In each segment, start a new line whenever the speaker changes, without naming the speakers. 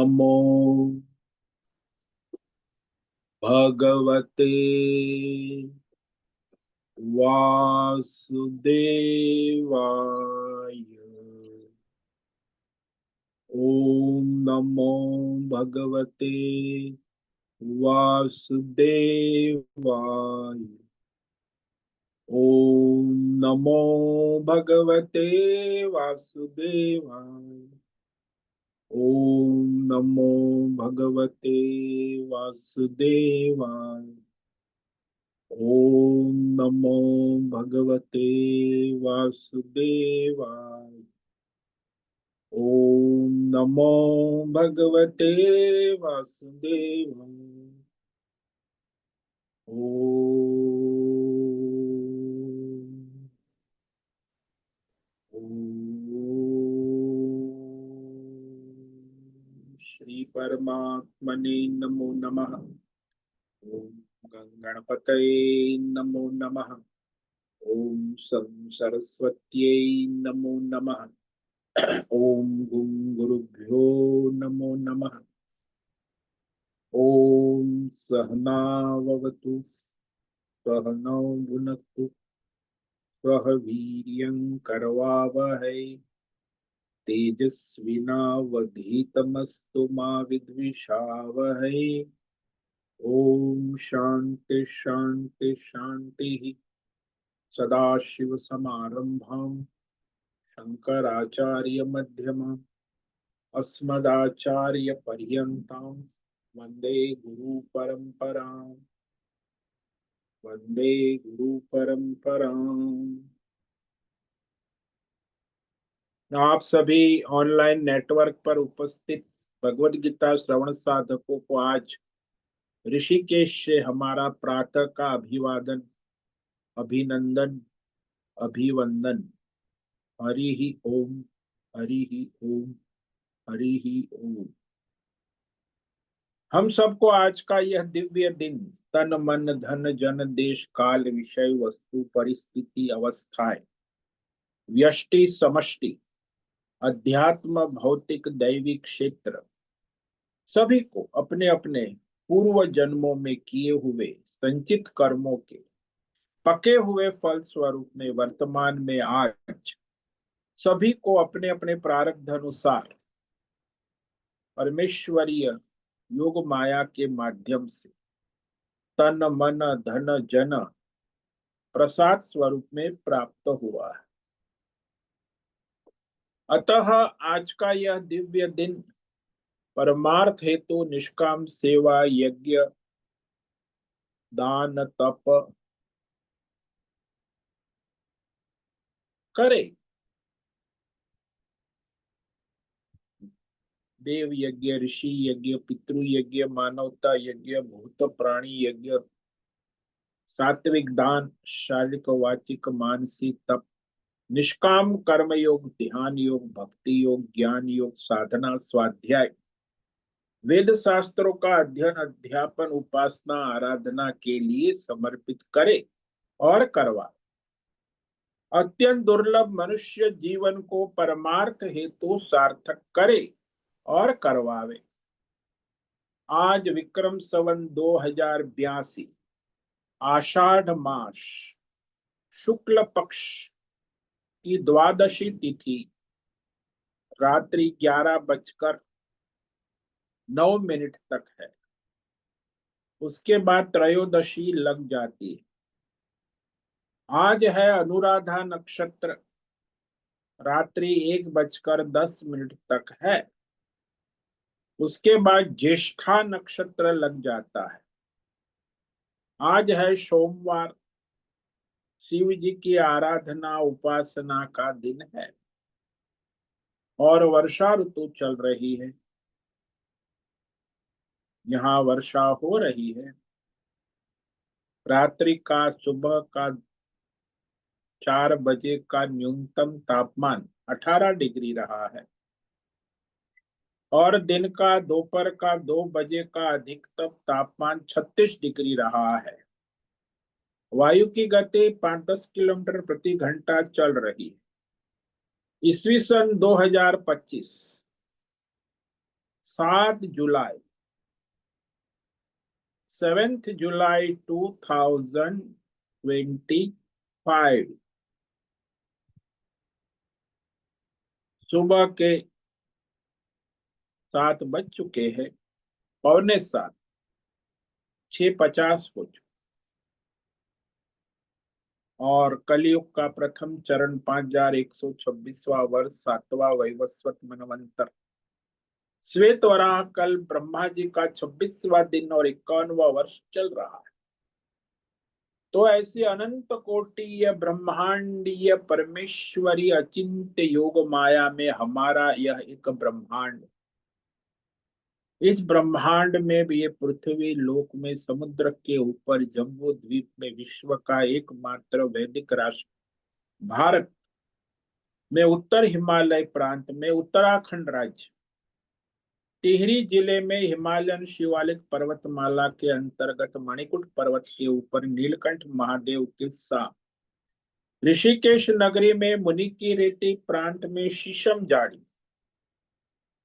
नमो भगवते वासुदेवाय। ओम नमो भगवते वासुदेवाय। ओम नमो भगवते वासुदेवाय। ओम नमो भगवते वासुदेवाय। ओम नमो भगवते वासुदेवाय। ओम नमो भगवते वासुदेवाय। ओम श्री परमात्मने नमो नमः। ओम गणपतये नमो नमः। ओम सरस्वत्यै नमो नमः। ओम गुरुभ्यो नमो नमः। ओम सहनाववतु सहनौ भुनक्तु सह वीर्यं करवावहै तेजस्विनावधीतमस्तु मा विद्विषावहै। ओम शांति शांति शांति। सदाशिव समारंभां शंकराचार्य मध्यमाम् अस्मदाचार्य पर्यन्तां वंदे गुरु परंपराम्। वंदे गुरु परंपराम्। आप सभी ऑनलाइन नेटवर्क पर उपस्थित भगवत गीता श्रवण साधकों को आज ऋषिकेश से हमारा प्रातः का अभिवादन, अभिनंदन, अभिवंदन। हरि ही ओम, हरि ही ओम, हरि ही ओम। हम सबको आज का यह दिव्य दिन तन मन धन जन देश काल विषय वस्तु परिस्थिति अवस्थाएं व्यष्टि समष्टि अध्यात्म भौतिक दैविक क्षेत्र सभी को अपने अपने पूर्व जन्मों में किए हुए संचित कर्मों के पके हुए फल स्वरूप में वर्तमान में आज सभी को अपने अपने प्रारब्ध अनुसार परमेश्वरीय योग माया के माध्यम से तन मन धन जन प्रसाद स्वरूप में प्राप्त हुआ है। अतः आज का यह दिव्य दिन परमार्थ हेतु निष्काम सेवा यज्ञ दान तप करे। देव यज्ञ, ऋषि यज्ञ, पितृ यज्ञ, मानवता यज्ञ, भूत प्राणी यज्ञ, सात्विक दान, शारीरिक वाचिक मानसिक तप, निष्काम कर्म योग, ध्यान योग, भक्ति योग, ज्ञान योग, साधना, स्वाध्याय, वेद शास्त्रों का अध्ययन अध्यापन उपासना आराधना के लिए समर्पित करे और करवा अत्यंत दुर्लभ मनुष्य जीवन को परमार्थ हेतु सार्थक करे और करवावे। आज विक्रम संवत 2082 आषाढ़ मास शुक्ल पक्ष की द्वादशी तिथि रात्रि 11:09 तक है। उसके बाद त्रयोदशी लग जाती है। आज है अनुराधा नक्षत्र, रात्रि 1:10 तक है। उसके बाद ज्येष्ठा नक्षत्र लग जाता है। आज है सोमवार, शिव जी की आराधना उपासना का दिन है और वर्षा ऋतु चल रही है। यहाँ वर्षा हो रही है। रात्रि का सुबह का 4 बजे का न्यूनतम तापमान 18 डिग्री रहा है और दिन का दोपहर का 2 बजे का अधिकतम तापमान 36 डिग्री रहा है। वायु की गति 5-10 किलोमीटर प्रति घंटा चल रही है। ईस्वी सन 2025 7 जुलाई 7 जुलाई 2025 सुबह के 7 बज चुके हैं, पौने 7, 6:50 हो चुके। और कलयुग का प्रथम चरण 5126वां वर्ष, 7वां वैवस्वत मनवंतर, श्वेत वराह कल ब्रह्मा जी का 26वां दिन और 51वां वर्ष चल रहा है। तो ऐसे अनंत कोटि ब्रह्मांडीय परमेश्वरी अचिंत्य योग माया में हमारा यह एक ब्रह्मांड, इस ब्रह्मांड में भी ये पृथ्वी लोक में समुद्र के ऊपर जम्बू द्वीप में विश्व का एकमात्र वैदिक राष्ट्र भारत में उत्तर हिमालय प्रांत में उत्तराखंड राज्य टिहरी जिले में हिमालयन शिवालिक पर्वतमाला के अंतर्गत मणिकूट पर्वत के ऊपर नीलकंठ महादेव के साथ ऋषिकेश नगरी में मुनि की रेती प्रांत में शीशम झाड़ी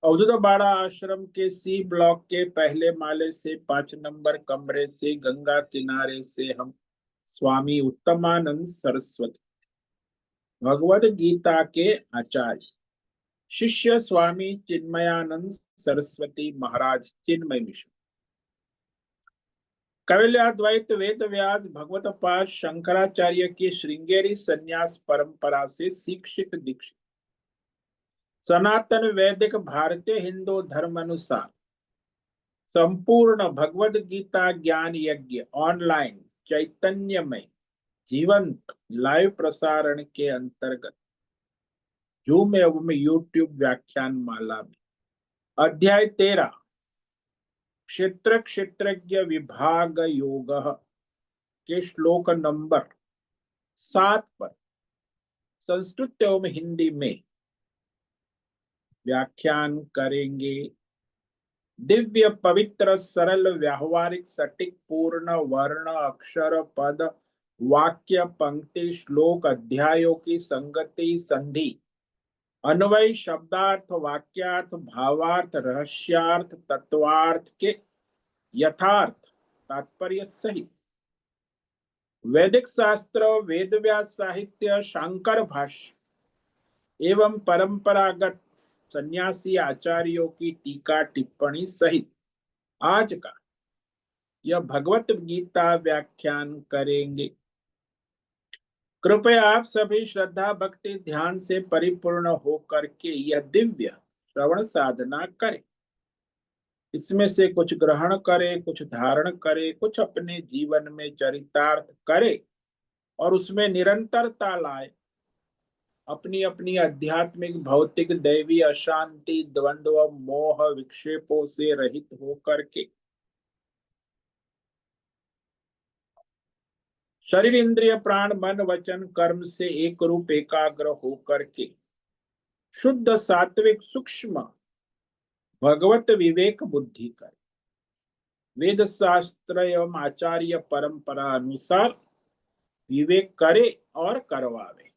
अवधूतवाड़ा आश्रम के सी ब्लॉक के पहले माले से 5 नंबर कमरे से गंगा किनारे से हम स्वामी उत्तमानंद सरस्वती भगवद गीता के आचार्य शिष्य स्वामी चिन्मयानंद सरस्वती महाराज चिन्मय मिश्र कैवल्याद्वैत वेद व्यास भगवत पाद शंकराचार्य की श्रृंगेरी संन्यास परंपरा से शिक्षित दीक्षित सनातन वैदिक भारतीय हिंदू धर्म अनुसार संपूर्ण भगवद गीता ज्ञान यज्ञ ऑनलाइन चैतन्यमय जीवंत लाइव प्रसारण के अंतर्गत जूम एवं यूट्यूब व्याख्यान माला में अध्याय 13 क्षेत्र क्षेत्रज्ञ विभाग योग के श्लोक नंबर 7 पर संस्कृत एवं हिंदी में व्याख्यान करेंगे। दिव्य पवित्र सरल व्यावहारिक सटीक पूर्ण वर्ण अक्षर पद वाक्य पंक्ति श्लोक अध्यायों की संगति संधि अन्वय शब्दार्थ वाक्यार्थ भावार्थ रहस्यार्थ तत्वार्थ के यथार्थ तात्पर्य सहित वैदिक शास्त्र वेद व्यास साहित्य शांकर भाष्य एवं परंपरागत सन्यासी आचार्यों की टीका टिप्पणी सहित आज का यह भगवत गीता व्याख्यान करेंगे। कृपया आप सभी श्रद्धा भक्ति ध्यान से परिपूर्ण होकर के यह दिव्य श्रवण साधना करें। इसमें से कुछ ग्रहण करे, कुछ धारण करे, कुछ अपने जीवन में चरितार्थ करे और उसमें निरंतरता लाए। अपनी अपनी आध्यात्मिक भौतिक दैवी अशांति द्वंद्व मोह विक्षेपों से रहित होकर के शरीर इंद्रिय प्राण मन वचन कर्म से एक रूप एकाग्र होकर के शुद्ध सात्विक सूक्ष्म भगवत विवेक बुद्धि करे, वेद शास्त्र एवं आचार्य परंपरा अनुसार विवेक करे और करवावे।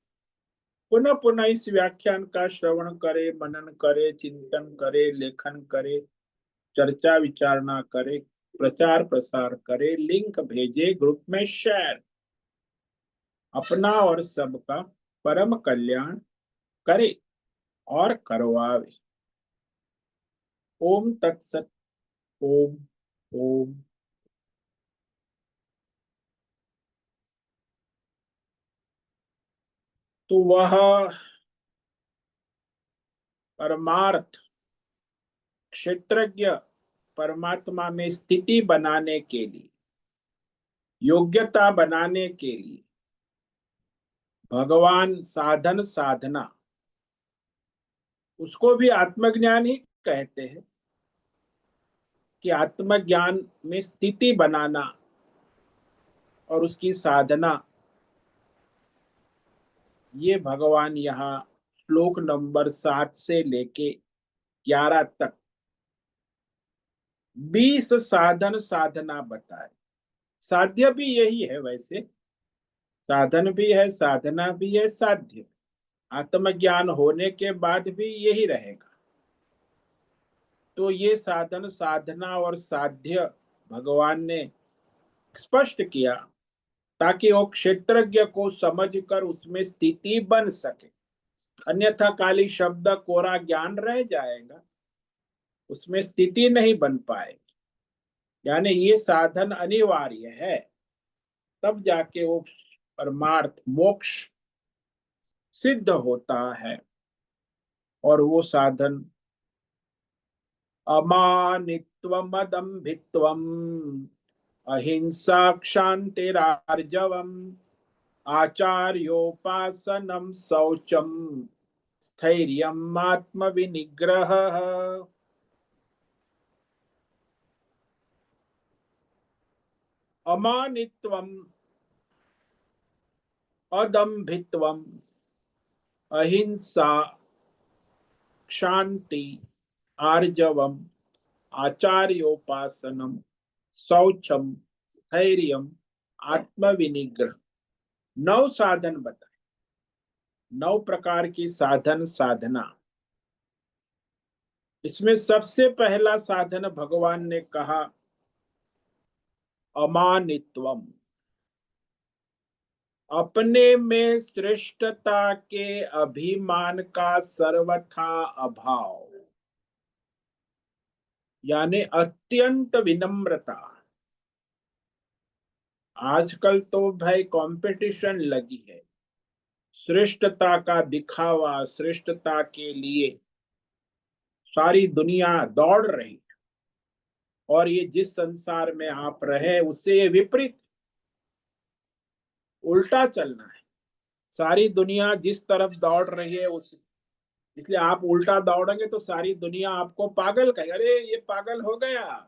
पुनः पुनः इस व्याख्यान का श्रवण करे, मनन करे, चिंतन करे, लेखन करे, चर्चा विचारणा करे, प्रचार प्रसार करे, लिंक भेजे, ग्रुप में शेयर, अपना और सबका परम कल्याण करे और करवावे। ओम तत्सत। ओम ओम। तो वह परमार्थ क्षेत्रज्ञ परमात्मा में स्थिति बनाने के लिए, योग्यता बनाने के लिए भगवान साधन साधना, उसको भी आत्मज्ञान ही कहते हैं कि आत्मज्ञान में स्थिति बनाना और उसकी साधना, ये भगवान यहाँ श्लोक नंबर 7 से लेके 11 तक 20 साधन साधना बताए। साध्य भी यही है, वैसे साधन भी है, साधना भी है, साध्य आत्मज्ञान होने के बाद भी यही रहेगा। तो ये साधन साधना और साध्य भगवान ने स्पष्ट किया ताकि वो क्षेत्रज्ञ को समझकर उसमें स्थिति बन सके। अन्यथा काली शब्द कोरा ज्ञान रह जाएगा, उसमें स्थिति नहीं बन पाएगी। यानी ये साधन अनिवार्य है, तब जाके वो परमार्थ मोक्ष सिद्ध होता है। और वो साधन अमानित्वम अदम्भित्वम अहिंसा क्षांतिरार्जवम आचार्योपासनम शौचम स्थैर्यम आत्मविनिग्रह। अमानित्वम अदम्भित्वम अहिंसा क्षांति आर्जवम आचार्योपासनम शौचम स्थैर्यम आत्मविनिग्रह। 9 साधन बताए, 9 प्रकार की साधन साधना। इसमें सबसे पहला साधन भगवान ने कहा अमानित्वम, अपने में श्रेष्ठता के अभिमान का सर्वथा अभाव, यानी अत्यंत विनम्रता। आजकल तो भाई कंपटीशन लगी है, श्रेष्ठता का दिखावा, श्रेष्ठता के लिए सारी दुनिया दौड़ रही है। और ये जिस संसार में आप रहे उससे ये विपरीत, उल्टा चलना है। सारी दुनिया जिस तरफ दौड़ रही है उस, इसलिए आप उल्टा दौड़ेंगे तो सारी दुनिया आपको पागल कहे, अरे ये पागल हो गया,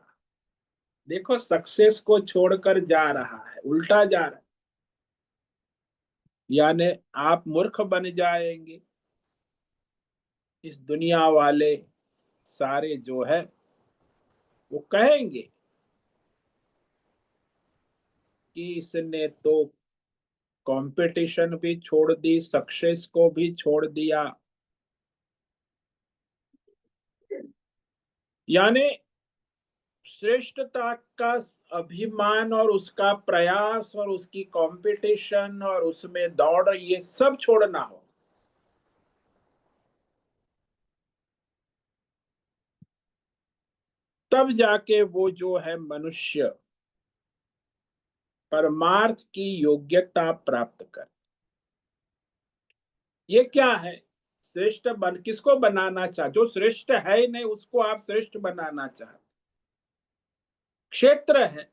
देखो सक्सेस को छोड़कर जा रहा है, उल्टा जा रहा है। यानी आप मूर्ख बन जाएंगे। इस दुनिया वाले सारे जो है वो कहेंगे कि इसने तो कंपटीशन भी छोड़ दी, सक्सेस को भी छोड़ दिया। यानी श्रेष्ठता का अभिमान और उसका प्रयास और उसकी कंपटीशन और उसमें दौड़, ये सब छोड़ना हो। तब जाके वो जो है मनुष्य परमार्थ की योग्यता प्राप्त कर। ये क्या है? श्रेष्ठ बन किसको बनाना चाह, जो श्रेष्ठ है ही नहीं उसको आप श्रेष्ठ बनाना चाहते। क्षेत्र है,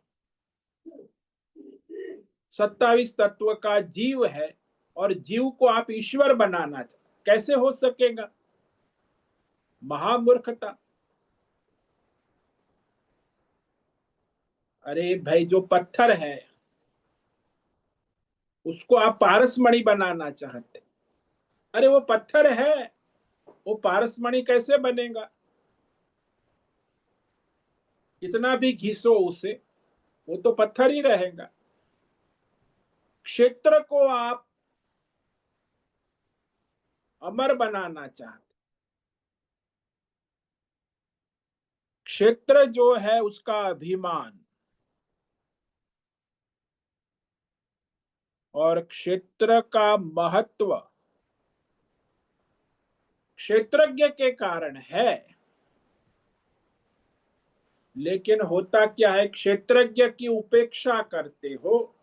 27 तत्व का जीव है, और जीव को आप ईश्वर बनाना चाहते, कैसे हो सकेगा? महामूर्खता। अरे भाई, जो पत्थर है उसको आप पारसमणि बनाना चाहते, अरे वो पत्थर है, वो पारसमणि कैसे बनेगा? कितना भी घिसो उसे, वो तो पत्थर ही रहेगा। क्षेत्र को आप अमर बनाना चाहते, क्षेत्र जो है उसका अभिमान, और क्षेत्र का महत्व क्षेत्रज्ञ के कारण है। लेकिन होता क्या है, क्षेत्रज्ञ की उपेक्षा करते हो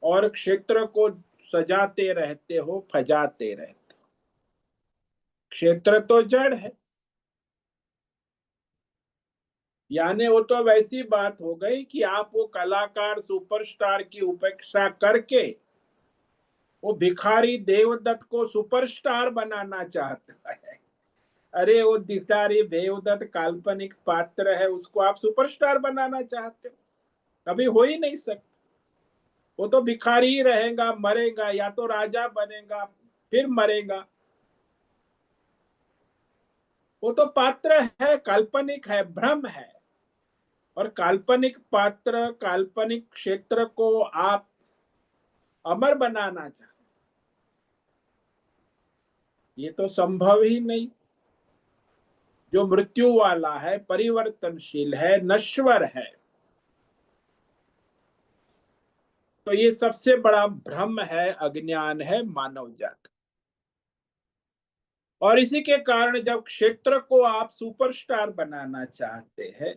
और क्षेत्र को सजाते रहते हो, फजाते रहते हो। क्षेत्र तो जड़ है। यानी वो तो वैसी बात हो गई कि आप वो कलाकार सुपरस्टार की उपेक्षा करके वो भिखारी देवदत्त को सुपरस्टार बनाना चाहता है। अरे वो भिखारी देवदत्त काल्पनिक पात्र है, उसको आप सुपरस्टार बनाना चाहते हो? कभी हो ही नहीं सकता। वो तो भिखारी ही रहेगा, मरेगा, या तो राजा बनेगा फिर मरेगा। वो तो पात्र है, काल्पनिक है, भ्रम है। और काल्पनिक पात्र, काल्पनिक क्षेत्र को आप अमर बनाना चाहते, ये तो संभव ही नहीं। जो मृत्यु वाला है, परिवर्तनशील है, नश्वर है। तो ये सबसे बड़ा भ्रम है, अज्ञान है मानव जाति। और इसी के कारण जब क्षेत्र को आप सुपरस्टार बनाना चाहते हैं,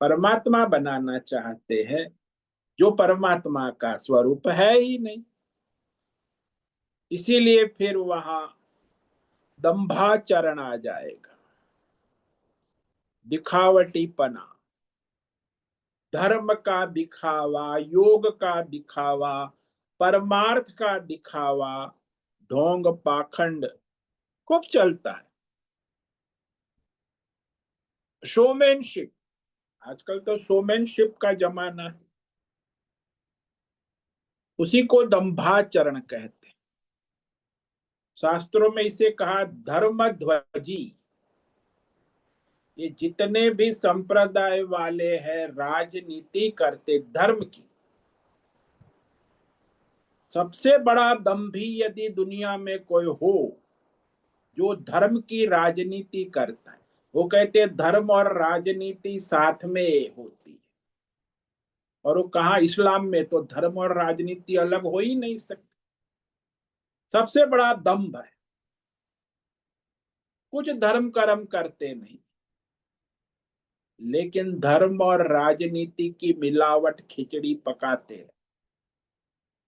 परमात्मा बनाना चाहते हैं, जो परमात्मा का स्वरूप है ही नहीं, इसीलिए फिर वहां दंभाचरण आ जाएगा, दिखावटीपना, धर्म का दिखावा, योग का दिखावा, परमार्थ का दिखावा, ढोंग पाखंड खूब चलता है। शोमैनशिप, आजकल तो शोमैनशिप का जमाना है, उसी को दंभाचरण कहते हैं। शास्त्रों में इसे कहा धर्म ध्वजी। ये जितने भी संप्रदाय वाले हैं, राजनीति करते धर्म की, सबसे बड़ा दंभी यदि दुनिया में कोई हो जो धर्म की राजनीति करता है, वो कहते हैं धर्म और राजनीति साथ में होती है। और वो कहा, इस्लाम में तो धर्म और राजनीति अलग हो ही नहीं सकती। सबसे बड़ा दंभ है, कुछ धर्म कर्म करते नहीं, लेकिन धर्म और राजनीति की मिलावट खिचड़ी पकाते हैं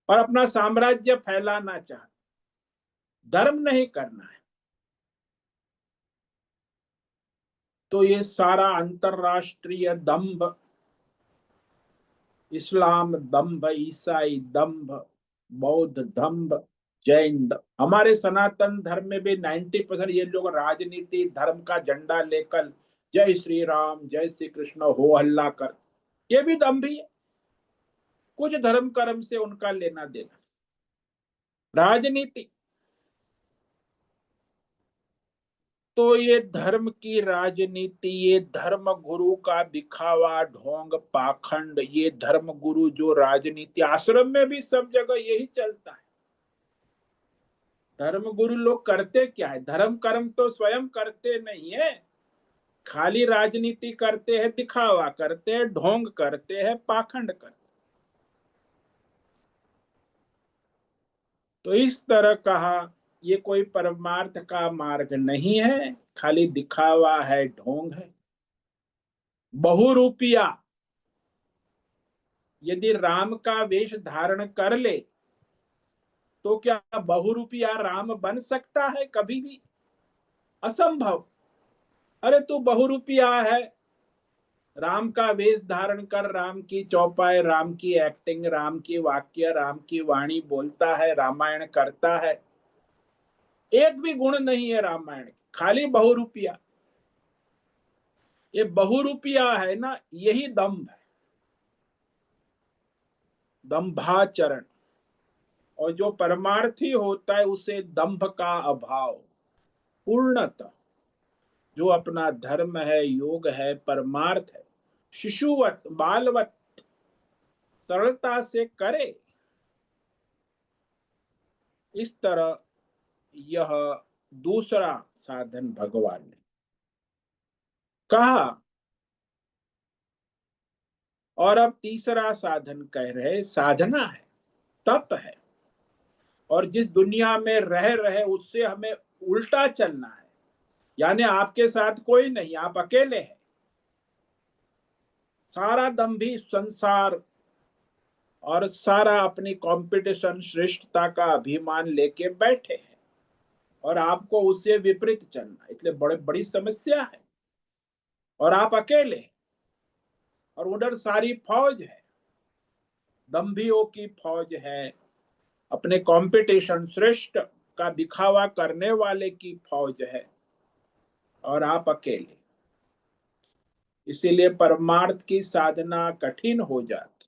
और अपना साम्राज्य फैलाना चाहते। धर्म नहीं करना है। तो ये सारा अंतरराष्ट्रीय दंभ, इस्लाम दंभ, ईसाई दंभ, बौद्ध दंभ, जैन दंभ, हमारे सनातन धर्म में भी 90% ये लोग राजनीति धर्म का झंडा लेकर जय श्री राम जय श्री कृष्ण हो हल्ला कर, ये भी दंभी है। कुछ धर्म कर्म से उनका लेना देना, राजनीति। तो ये धर्म की राजनीति, ये धर्म गुरु का दिखावा, ढोंग पाखंड, ये धर्म गुरु जो राजनीति, आश्रम में भी सब जगह यही चलता है। धर्म गुरु लोग करते क्या है? धर्म कर्म तो स्वयं करते नहीं है, खाली राजनीति करते हैं, दिखावा करते हैं, ढोंग करते हैं, पाखंड करते। तो इस तरह कहा, ये कोई परमार्थ का मार्ग नहीं है, खाली दिखावा है, ढोंग है। बहुरूपिया, यदि राम का वेश धारण कर ले तो क्या बहुरूपिया राम बन सकता है? कभी भी असंभव। अरे तू बहुरूपिया है, राम का वेश धारण कर, राम की चौपाई, राम की एक्टिंग, राम की वाक्य, राम की वाणी बोलता है, रामायण करता है, एक भी गुण नहीं है रामायण, खाली बहुरूपिया। ये बहुरूपिया है ना, यही दंभ है, दंभाचरण। और जो परमार्थी होता है उसे दंभ का अभाव, पूर्णतः जो अपना धर्म है, योग है, परमार्थ है, शिशुवत बालवत सरलता से करे, इस तरह यह दूसरा साधन भगवान ने कहा। और अब तीसरा साधन कह रहे, साधना है, तप है। और जिस दुनिया में रह रहे उससे हमें उल्टा चलना है, यानी आपके साथ कोई नहीं, आप अकेले हैं। सारा दंभी संसार और सारा अपनी कंपटीशन, श्रेष्ठता का अभिमान लेके बैठे हैं और आपको उससे विपरीत चलना, इसलिए बड़े बड़ी समस्या है। और आप अकेले, और उधर सारी फौज है, दंभियों की फौज है, अपने कंपटीशन, श्रेष्ठ का दिखावा करने वाले की फौज है, और आप अकेले। इसीलिए परमार्थ की साधना कठिन हो जाती।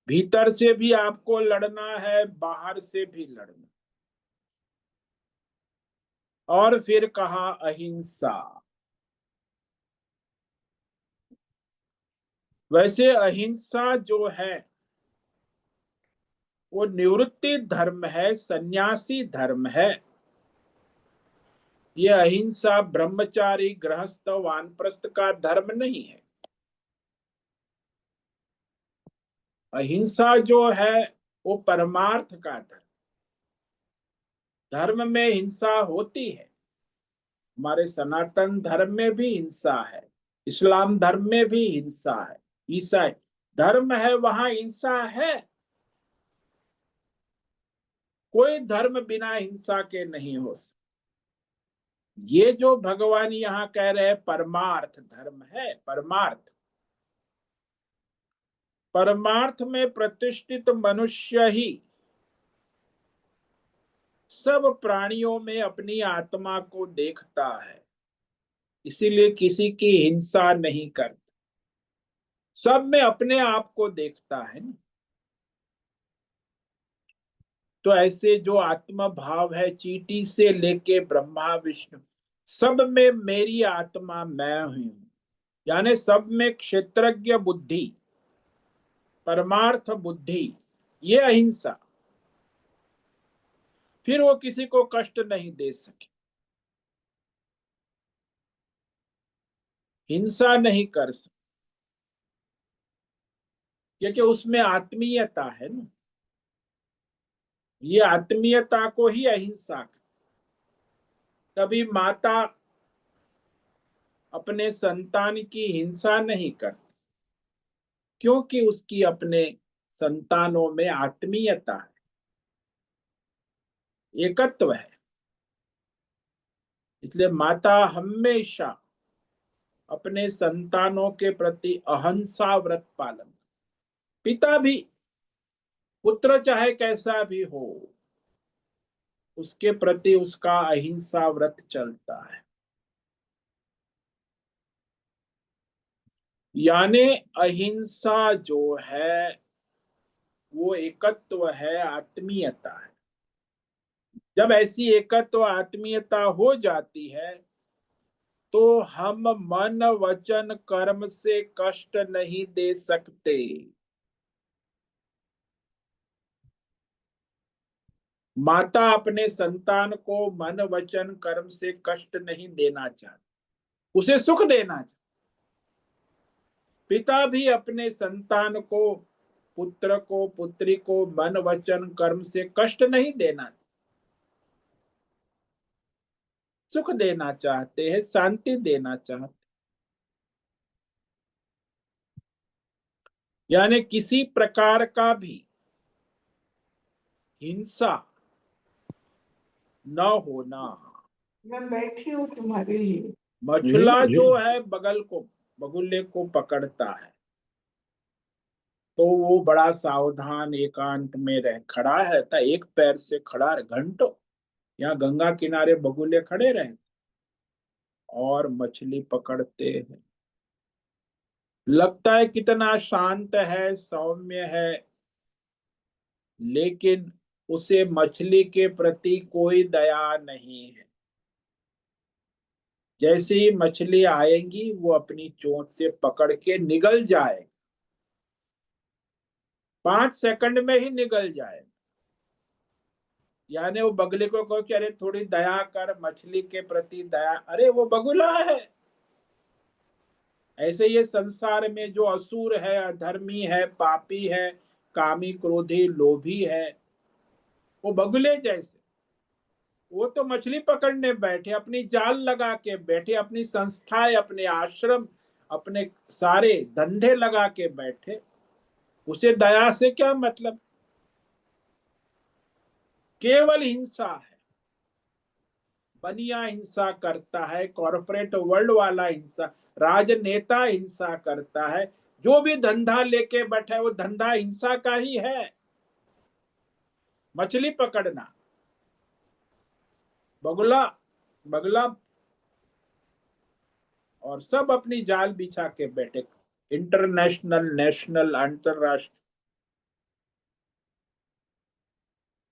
भीतर से भी आपको लड़ना है, बाहर से भी लड़ना। और फिर कहा अहिंसा। वैसे अहिंसा जो है वो निवृत्ति धर्म है, सन्यासी धर्म है। ये अहिंसा ब्रह्मचारी गृहस्थ वानप्रस्थ का धर्म नहीं है। अहिंसा जो है वो परमार्थ का धर्म। धर्म में हिंसा होती है, हमारे सनातन धर्म में भी हिंसा है, इस्लाम धर्म में भी हिंसा है, ईसाई धर्म है वहां हिंसा है। कोई धर्म बिना हिंसा के नहीं हो सकता। ये जो भगवान यहाँ कह रहे हैं परमार्थ धर्म है, परमार्थ, परमार्थ में प्रतिष्ठित मनुष्य ही सब प्राणियों में अपनी आत्मा को देखता है, इसीलिए किसी की हिंसा नहीं करता, सब में अपने आप को देखता है ना। तो ऐसे जो आत्मा भाव है, चींटी से लेके ब्रह्मा विष्णु, सब में मेरी आत्मा मैं हूं, यानी सब में क्षेत्रज्ञ बुद्धि, परमार्थ बुद्धि, ये अहिंसा, फिर वो किसी को कष्ट नहीं दे सके, हिंसा नहीं कर सके, क्योंकि उसमें आत्मीयता है ना। ये आत्मीयता को ही अहिंसा। कभी माता अपने संतान की हिंसा नहीं करती, क्योंकि उसकी अपने संतानों में आत्मीयता है, एकत्व है। इसलिए माता हमेशा अपने संतानों के प्रति अहिंसा व्रत पालन, पिता भी, पुत्र चाहे कैसा भी हो, उसके प्रति उसका अहिंसा व्रत चलता है। यानी अहिंसा जो है वो एकत्व है, आत्मीयता है। जब ऐसी एकत्व आत्मीयता हो जाती है तो हम मन वचन कर्म से कष्ट नहीं दे सकते। माता अपने संतान को मन वचन कर्म से कष्ट नहीं देना चाहती, उसे सुख देना चाहती। पिता भी अपने संतान को, पुत्र को, पुत्री को मन वचन कर्म से कष्ट नहीं देना, सुख देना चाहते हैं, शांति देना चाहते। यानी किसी प्रकार का भी हिंसा न होना।
मैं बैठी हूँ तुम्हारे लिए।
मछला जो है बगल को, बगुले को पकड़ता है तो वो बड़ा सावधान एकांत में रह खड़ा रहता, एक पैर से खड़ा रहे घंटों। यहाँ गंगा किनारे बगुले खड़े रहे और मछली पकड़ते हैं। लगता है कितना शांत है, सौम्य है, लेकिन उसे मछली के प्रति कोई दया नहीं है। जैसे ही मछली आएगी वो अपनी चोंच से पकड़ के निगल जाए, 5 सेकंड में ही निगल जाए। यानी वो बगले को कहो कि अरे थोड़ी दया कर, मछली के प्रति दया, अरे वो बगुला है। ऐसे ये संसार में जो असुर है, अधर्मी है, पापी है, कामी क्रोधी लोभी है, वो बगुले जैसे। वो तो मछली पकड़ने बैठे, अपनी जाल लगा के बैठे, अपनी संस्थाएं, अपने आश्रम, अपने सारे धंधे लगा के बैठे, उसे दया से क्या मतलब। केवल हिंसा है, बनिया हिंसा करता है, कॉरपोरेट वर्ल्ड वाला हिंसा, राजनेता हिंसा करता है, जो भी धंधा लेके बैठा है वो धंधा हिंसा का ही है। मछली पकड़ना, बगुला, बगला, और सब अपनी जाल बिछा के बैठे, इंटरनेशनल, नेशनल, अंतरराष्ट्रीय।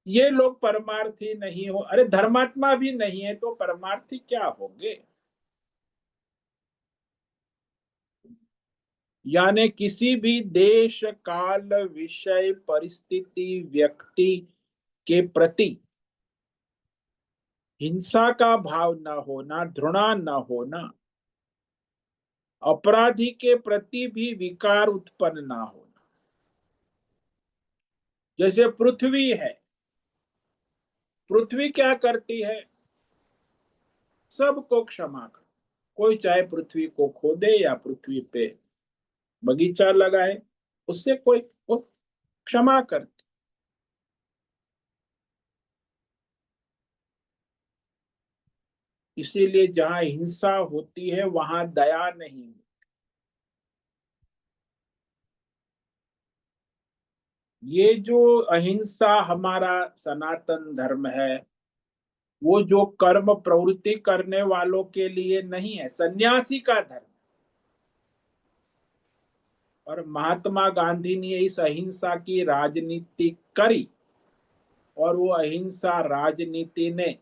ये लोग परमार्थी नहीं हो, अरे धर्मात्मा भी नहीं है तो परमार्थी क्या होंगे। यानी किसी भी देश काल विषय परिस्थिति व्यक्ति के प्रति हिंसा का भाव न होना, घृणा न होना, अपराधी के प्रति भी विकार उत्पन्न ना होना। जैसे पृथ्वी है, पृथ्वी क्या करती है? सबको क्षमा कर। कोई चाहे पृथ्वी को खोदे या पृथ्वी पे बगीचा लगाए, उससे कोई वो क्षमा करती। इसीलिए जहां हिंसा होती है वहां दया नहीं। ये जो अहिंसा हमारा सनातन धर्म है, वो जो कर्म प्रवृत्ति करने वालों के लिए नहीं है, सन्यासी का धर्म। और महात्मा गांधी ने इस अहिंसा की राजनीति करी, और वो अहिंसा राजनीति ने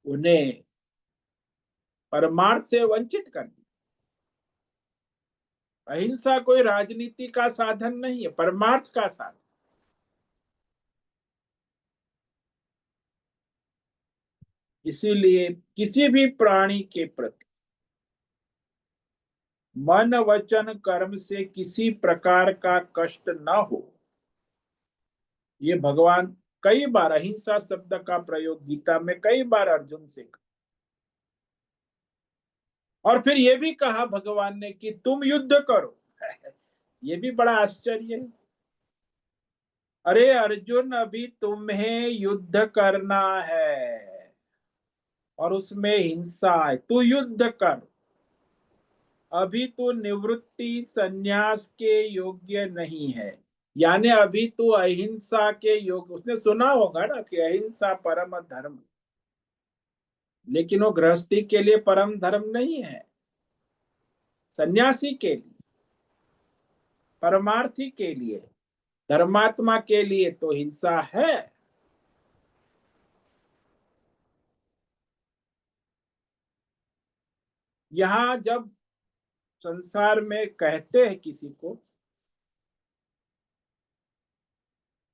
उन्हें परमार्थ से वंचित कर दिया। अहिंसा कोई राजनीति का साधन नहीं है, परमार्थ का साधन। इसीलिए किसी भी प्राणी के प्रति मन वचन कर्म से किसी प्रकार का कष्ट न हो, ये भगवान कई बार अहिंसा शब्द का प्रयोग गीता में कई बार अर्जुन से कहा। और फिर ये भी कहा भगवान ने कि तुम युद्ध करो। ये भी बड़ा आश्चर्य है। अरे अर्जुन, अभी तुम्हें युद्ध करना है और उसमें हिंसा है, तू युद्ध कर। अभी तू निवृत्ति संन्यास के योग्य नहीं है, यानी अभी तू अहिंसा के योग्य। उसने सुना होगा ना कि अहिंसा परम धर्म, लेकिन वो गृहस्थी के लिए परम धर्म नहीं है, सन्यासी के लिए, परमार्थी के लिए, धर्मात्मा के लिए तो हिंसा है। यहां जब संसार में कहते हैं किसी को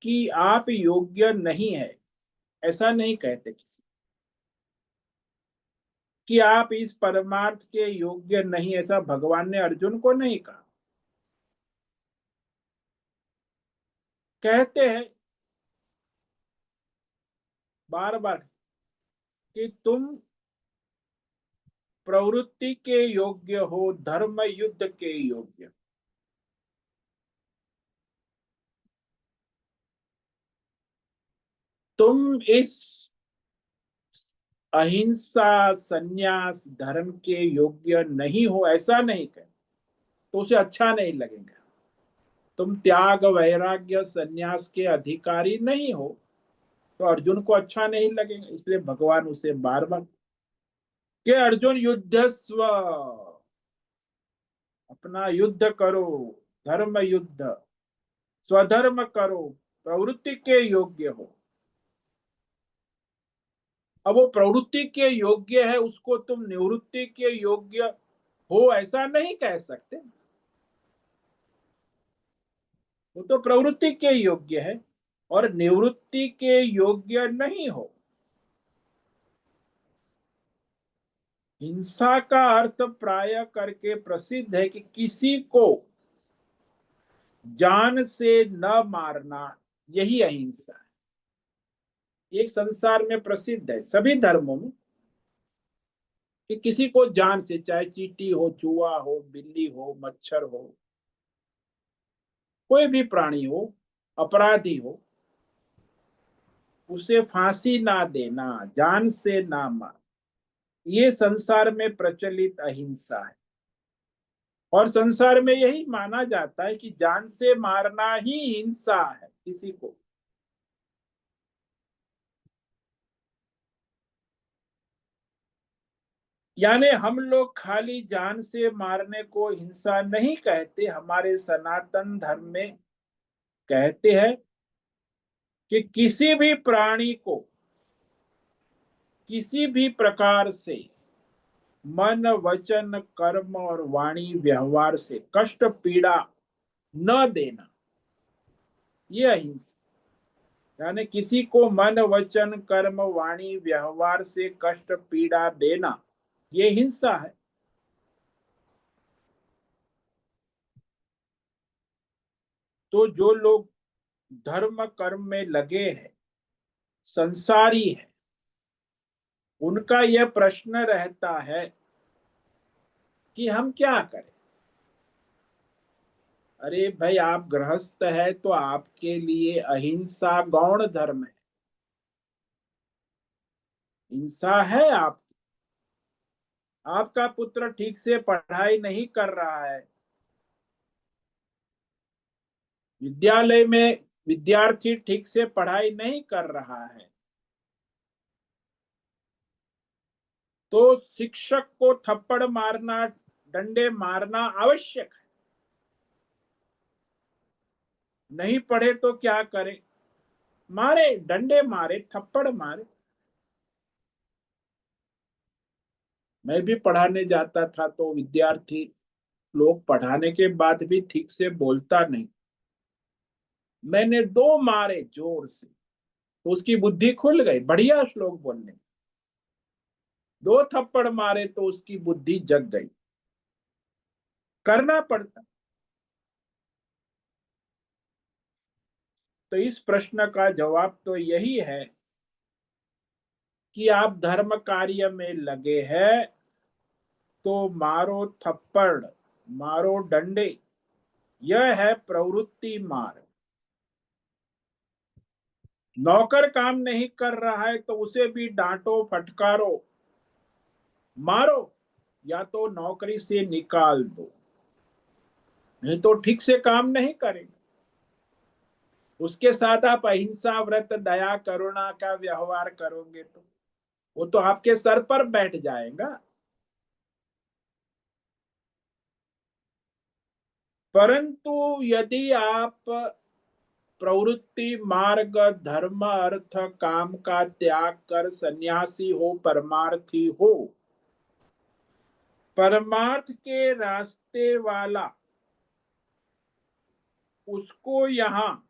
कि आप योग्य नहीं है, ऐसा नहीं कहते किसी कि आप इस परमार्थ के योग्य नहीं, ऐसा भगवान ने अर्जुन को नहीं कहा। कहते हैं बार बार कि तुम प्रवृत्ति के योग्य हो, धर्म युद्ध के योग्य। तुम इस अहिंसा संन्यास धर्म के योग्य नहीं हो, ऐसा नहीं कह तो उसे अच्छा नहीं लगेगा। तुम त्याग वैराग्य संन्यास के अधिकारी नहीं हो तो अर्जुन को अच्छा नहीं लगेगा। इसलिए भगवान उसे बार बार कि अर्जुन युद्धस्व, अपना युद्ध करो, धर्म युद्ध, स्वधर्म करो, प्रवृत्ति के योग्य हो। अब वो प्रवृत्ति के योग्य है, उसको तुम निवृत्ति के योग्य हो ऐसा नहीं कह सकते। वो तो प्रवृत्ति के योग्य है और निवृत्ति के योग्य नहीं हो। हिंसा का अर्थ प्राय करके प्रसिद्ध है कि किसी को जान से न मारना, यही अहिंसा है। एक संसार में प्रसिद्ध है सभी धर्मों में कि किसी को जान से, चाहे चींटी हो, चूहा हो, बिल्ली हो, मच्छर हो, कोई भी प्राणी हो, अपराधी हो, उसे फांसी ना देना, जान से ना मार, ये संसार में प्रचलित अहिंसा है। और संसार में यही माना जाता है कि जान से मारना ही हिंसा है किसी को। यानी हम लोग खाली जान से मारने को हिंसा नहीं कहते, हमारे सनातन धर्म में कहते हैं कि किसी भी प्राणी को किसी भी प्रकार से मन वचन कर्म और वाणी व्यवहार से कष्ट पीड़ा न देना, ये अहिंसा। यानी किसी को मन वचन कर्म वाणी व्यवहार से कष्ट पीड़ा देना, ये हिंसा है। तो जो लोग धर्म कर्म में लगे हैं, संसारी है, उनका यह प्रश्न रहता है कि हम क्या करें। अरे भाई, आप गृहस्थ है तो आपके लिए अहिंसा गौण धर्म है। हिंसा है आपका पुत्र ठीक से पढ़ाई नहीं कर रहा है, विद्यालय में विद्यार्थी ठीक से पढ़ाई नहीं कर रहा है, तो शिक्षक को थप्पड़ मारना, डंडे मारना आवश्यक है। नहीं पढ़े तो क्या करे? मारे, डंडे मारे, थप्पड़ मारे। मैं भी पढ़ाने जाता था तो विद्यार्थी लोग पढ़ाने के बाद भी ठीक से बोलता नहीं, मैंने दो मारे जोर से तो उसकी बुद्धि खुल गई, बढ़िया श्लोक बोलने। दो थप्पड़ मारे तो उसकी बुद्धि जग गई। करना पड़ता। तो इस प्रश्न का जवाब तो यही है कि आप धर्म कार्य में लगे हैं तो मारो थप्पड़, मारो डंडे, यह है प्रवृत्ति मार्ग। नौकर काम नहीं कर रहा है तो उसे भी डांटो, फटकारो, मारो, या तो नौकरी से निकाल दो, नहीं तो ठीक से काम नहीं करेगा। उसके साथ आप अहिंसा व्रत दया करुणा का व्यवहार करोगे तो वो तो आपके सर पर बैठ जाएगा। परंतु यदि आप प्रवृत्ति मार्ग धर्म अर्थ काम का त्याग कर सन्यासी हो, परमार्थी हो, परमार्थ के रास्ते वाला, उसको यहाँ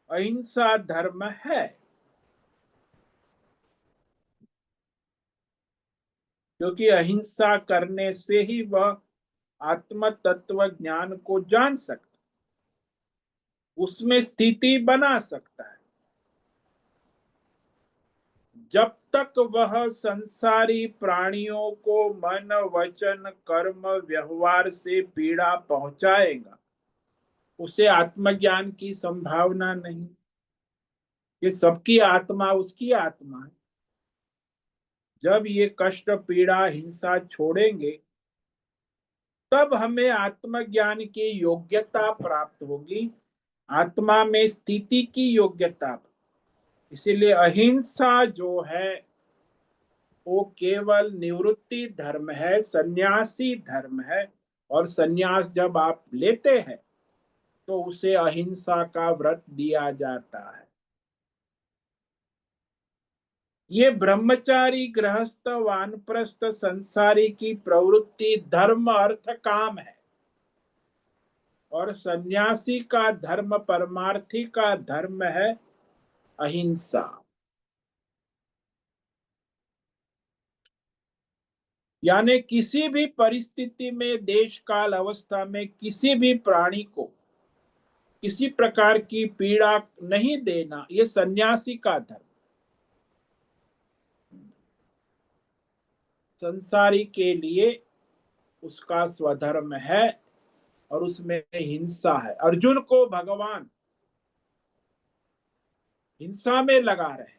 अहिंसा धर्म है। क्योंकि अहिंसा करने से ही वह आत्म तत्व ज्ञान को जान सकता, उसमें स्थिति बना सकता है। जब तक वह संसारी प्राणियों को मन वचन कर्म व्यवहार से पीड़ा पहुंचाएगा, उसे आत्मज्ञान की संभावना नहीं। ये सबकी आत्मा उसकी आत्मा है। जब ये कष्ट पीड़ा हिंसा छोड़ेंगे तब हमें आत्मज्ञान की योग्यता प्राप्त होगी, आत्मा में स्थिति की योग्यता। इसीलिए अहिंसा जो है वो केवल निवृत्ति धर्म है, सन्यासी धर्म है। और सन्यास जब आप लेते हैं तो उसे अहिंसा का व्रत दिया जाता है। ये ब्रह्मचारी गृहस्थ वानप्रस्थ संसारी की प्रवृत्ति धर्म अर्थ काम है, और सन्यासी का धर्म, परमार्थी का धर्म है अहिंसा। यानी किसी भी परिस्थिति में, देश काल अवस्था में किसी भी प्राणी को किसी प्रकार की पीड़ा नहीं देना, ये सन्यासी का धर्म। संसारी के लिए उसका स्वधर्म है और उसमें हिंसा है। अर्जुन को भगवान हिंसा में लगा रहे,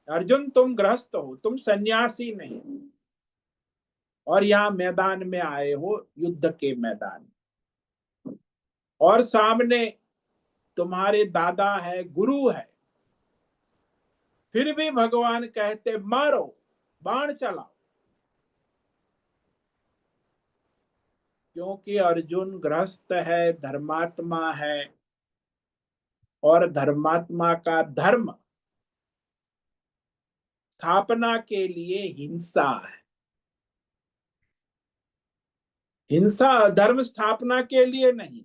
अर्जुन तुम गृहस्थ हो, तुम सन्यासी नहीं, और यहाँ मैदान में आए हो, युद्ध के मैदान, और सामने तुम्हारे दादा है, गुरु है, फिर भी भगवान कहते मारो, बाण चलाओ। क्योंकि अर्जुन गृहस्थ है, धर्मात्मा है, और धर्मात्मा का धर्म स्थापना के लिए हिंसा है। हिंसा धर्म स्थापना के लिए नहीं।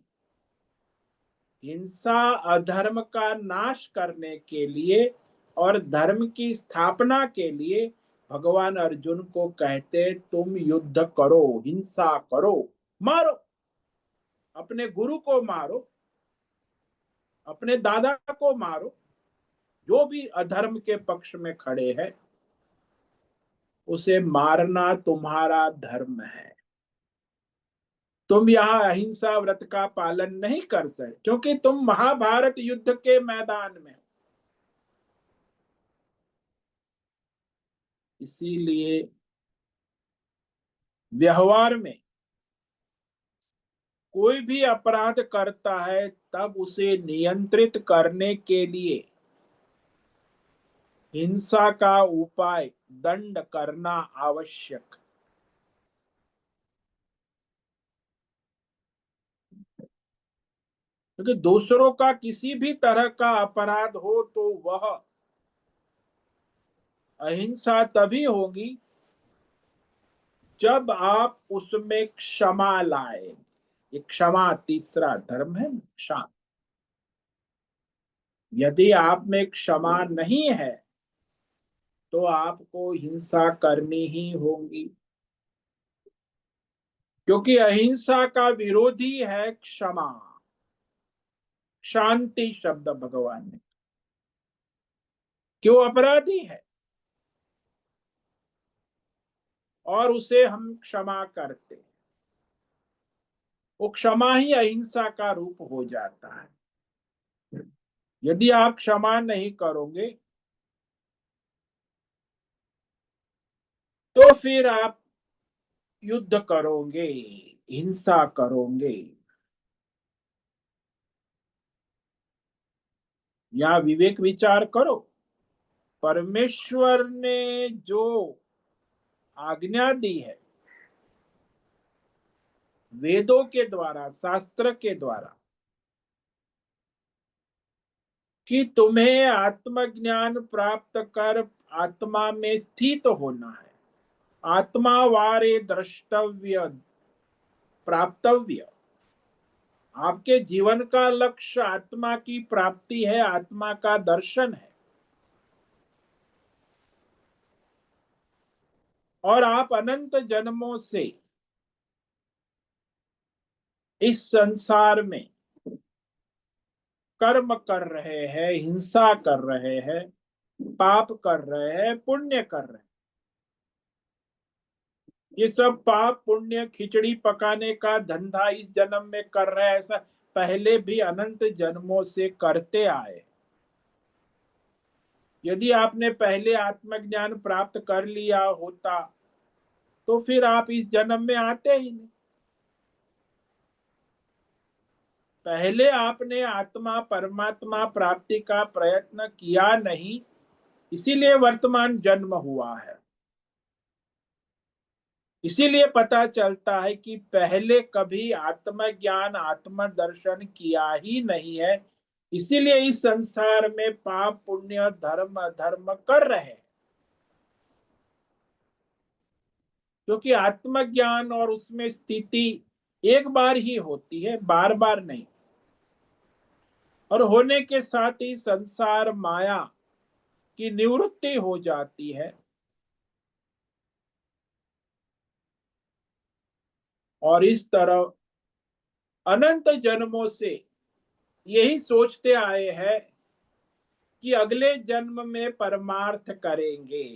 हिंसा अधर्म का नाश करने के लिए और धर्म की स्थापना के लिए भगवान अर्जुन को कहते तुम युद्ध करो, हिंसा करो, मारो, अपने गुरु को मारो, अपने दादा को मारो, जो भी अधर्म के पक्ष में खड़े हैं उसे मारना तुम्हारा धर्म है। तुम यहाँ अहिंसा व्रत का पालन नहीं कर सकते क्योंकि तुम महाभारत युद्ध के मैदान में हो। इसीलिए व्यवहार में कोई भी अपराध करता है तब उसे नियंत्रित करने के लिए हिंसा का उपाय दंड करना आवश्यक। क्योंकि दूसरों का किसी भी तरह का अपराध हो तो वह अहिंसा तभी होगी जब आप उसमें क्षमा लाए। ये क्षमा तीसरा धर्म है, क्षमा। यदि आप में क्षमा नहीं है तो आपको हिंसा करनी ही होगी, क्योंकि अहिंसा का विरोधी है क्षमा। शांति शब्द भगवान ने, क्यों अपराधी है और उसे हम क्षमा करते हैं, वो क्षमा ही अहिंसा का रूप हो जाता है। यदि आप क्षमा नहीं करोगे तो फिर आप युद्ध करोगे, हिंसा करोगे। या विवेक विचार करो, परमेश्वर ने जो आज्ञा दी है वेदों के द्वारा, शास्त्र के द्वारा, कि तुम्हें आत्मज्ञान प्राप्त कर आत्मा में स्थित होना है, आत्मा वारे द्रष्टव्य, प्राप्तव्य। आपके जीवन का लक्ष्य आत्मा की प्राप्ति है, आत्मा का दर्शन है। और आप अनंत जन्मों से इस संसार में कर्म कर रहे हैं, हिंसा कर रहे हैं, पाप कर रहे हैं, पुण्य कर रहे हैं। ये सब पाप पुण्य खिचड़ी पकाने का धंधा इस जन्म में कर रहे हैं, ऐसा पहले भी अनंत जन्मों से करते आए। यदि आपने पहले आत्मज्ञान प्राप्त कर लिया होता तो फिर आप इस जन्म में आते ही नहीं। पहले आपने आत्मा परमात्मा प्राप्ति का प्रयत्न किया नहीं, इसीलिए वर्तमान जन्म हुआ है। इसीलिए पता चलता है कि पहले कभी आत्मज्ञान आत्मदर्शन किया ही नहीं है, इसीलिए इस संसार में पाप पुण्य धर्म अधर्म कर रहे हैं। क्योंकि आत्मज्ञान और उसमें स्थिति एक बार ही होती है, बार बार नहीं। और होने के साथ ही संसार माया की निवृत्ति हो जाती है और इस तरह अनंत जन्मों से यही सोचते आए हैं कि अगले जन्म में परमार्थ करेंगे।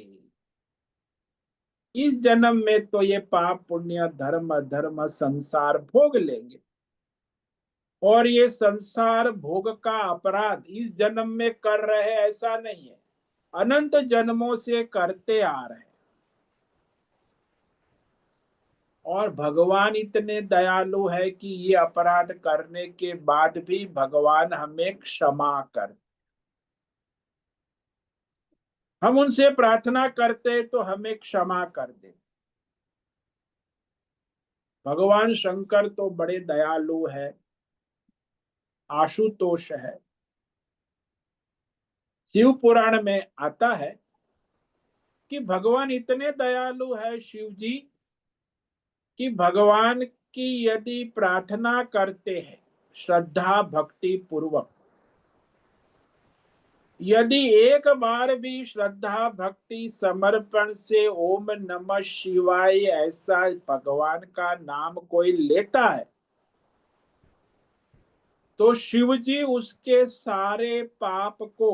इस जन्म में तो ये पाप पुण्य धर्म अधर्म संसार भोग लेंगे और ये संसार भोग का अपराध इस जन्म में कर रहे ऐसा नहीं है, अनंत जन्मों से करते आ रहे हैं। और भगवान इतने दयालु है कि ये अपराध करने के बाद भी भगवान हमें क्षमा कर। हम उनसे प्रार्थना करते तो हमें क्षमा कर दे। भगवान शंकर तो बड़े दयालु है, आशुतोष है। शिव पुराण में आता है कि भगवान इतने दयालु है शिव जी कि भगवान की यदि प्रार्थना करते हैं, श्रद्धा भक्ति पूर्वक। यदि एक बार भी श्रद्धा भक्ति समर्पण से ओम नमः शिवाय ऐसा भगवान का नाम कोई लेता है तो शिव जी उसके सारे पाप को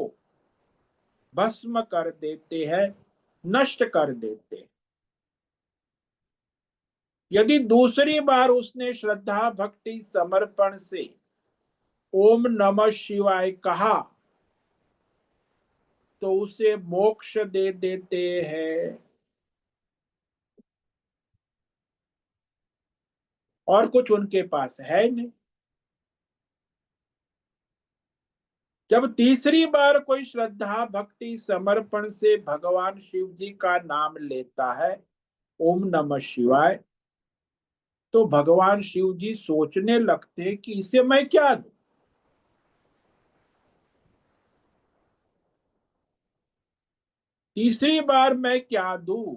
भस्म कर देते हैं, नष्ट कर देते हैं। यदि दूसरी बार उसने श्रद्धा भक्ति समर्पण से ओम नमः शिवाय कहा तो उसे मोक्ष दे देते हैं। और कुछ उनके पास है नहीं। जब तीसरी बार कोई श्रद्धा भक्ति समर्पण से भगवान शिव जी का नाम लेता है ओम नमः शिवाय, तो भगवान शिव जी सोचने लगते हैं कि इसे मैं क्या दूं। तीसरी बार मैं क्या दूं?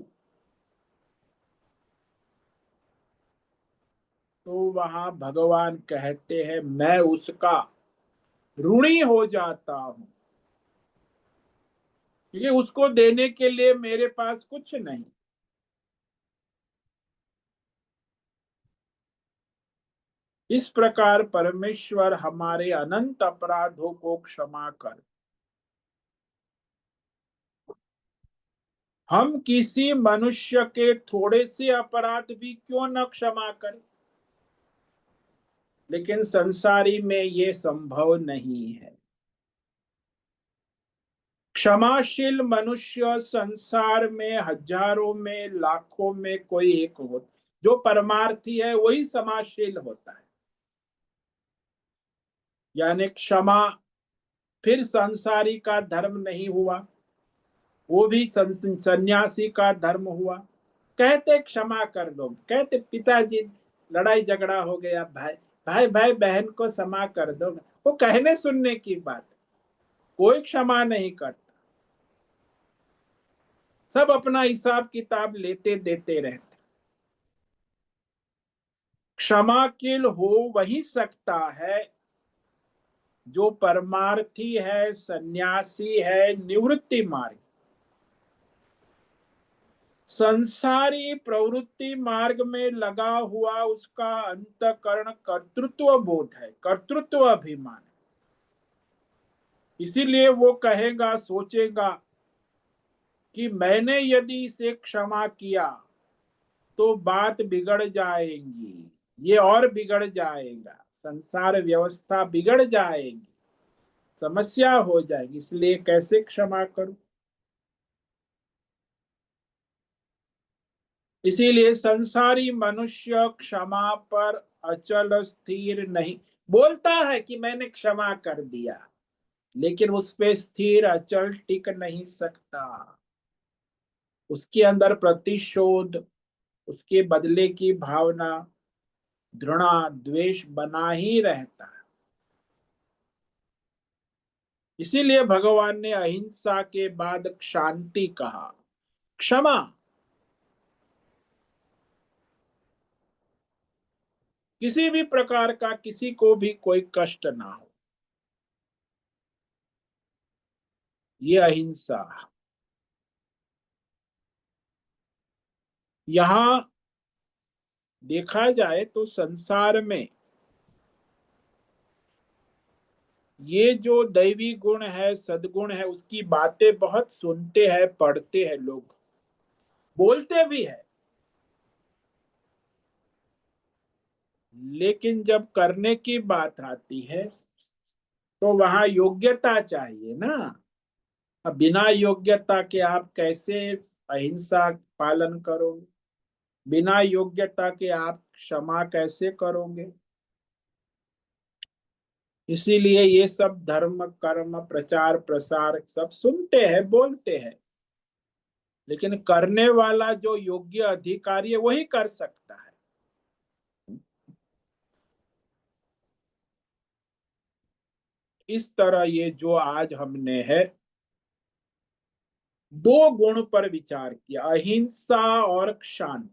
तो वहां भगवान कहते हैं मैं उसका ऋणी हो जाता हूं, क्योंकि उसको देने के लिए मेरे पास कुछ नहीं। इस प्रकार परमेश्वर हमारे अनंत अपराधों को क्षमा कर, हम किसी मनुष्य के थोड़े से अपराध भी क्यों न क्षमा करें, लेकिन संसारी में ये संभव नहीं है। क्षमाशील मनुष्य संसार में हजारों में लाखों में कोई एक होता। जो परमार्थी है वही क्षमाशील होता है। यानी क्षमा फिर संसारी का धर्म नहीं हुआ, वो भी सन्यासी का धर्म हुआ। कहते क्षमा कर दो, कहते पिताजी लड़ाई झगड़ा हो गया, भाई भाई भाई बहन को क्षमा कर दो, वो कहने सुनने की बात। कोई क्षमा नहीं करता, सब अपना हिसाब किताब लेते देते रहते। क्षमाशील हो वही सकता है जो परमार्थी है, सन्यासी है, निवृत्ति मार्ग। संसारी प्रवृत्ति मार्ग में लगा हुआ उसका अंतःकरण कर्तृत्व बोध है, कर्तृत्व अभिमान है। इसीलिए वो कहेगा, सोचेगा कि मैंने यदि इसे क्षमा किया तो बात बिगड़ जाएगी, ये और बिगड़ जाएगा, संसार व्यवस्था बिगड़ जाएगी, समस्या हो जाएगी, इसलिए कैसे क्षमा करूं। इसीलिए संसारी मनुष्य क्षमा पर अचल स्थिर नहीं, बोलता है कि मैंने क्षमा कर दिया, लेकिन उस पे स्थिर अचल टिक नहीं सकता। उसके अंदर प्रतिशोध, उसके बदले की भावना, घृणा द्वेष बना ही रहता है। इसीलिए भगवान ने अहिंसा के बाद शांति कहा, क्षमा। किसी भी प्रकार का किसी को भी कोई कष्ट ना हो, ये अहिंसा। यहां देखा जाए तो संसार में ये जो दैवी गुण है, सद्गुण है, उसकी बातें बहुत सुनते हैं, पढ़ते हैं लोग, बोलते भी है, लेकिन जब करने की बात आती है तो वहां योग्यता चाहिए ना। अब बिना योग्यता के आप कैसे अहिंसा पालन करोगे? बिना योग्यता के आप क्षमा कैसे करोगे? इसीलिए ये सब धर्म कर्म प्रचार प्रसार सब सुनते हैं, बोलते हैं, लेकिन करने वाला जो योग्य अधिकारी है वही कर सकता है। इस तरह ये जो आज हमने है दो गुण पर विचार किया, अहिंसा और क्षांति,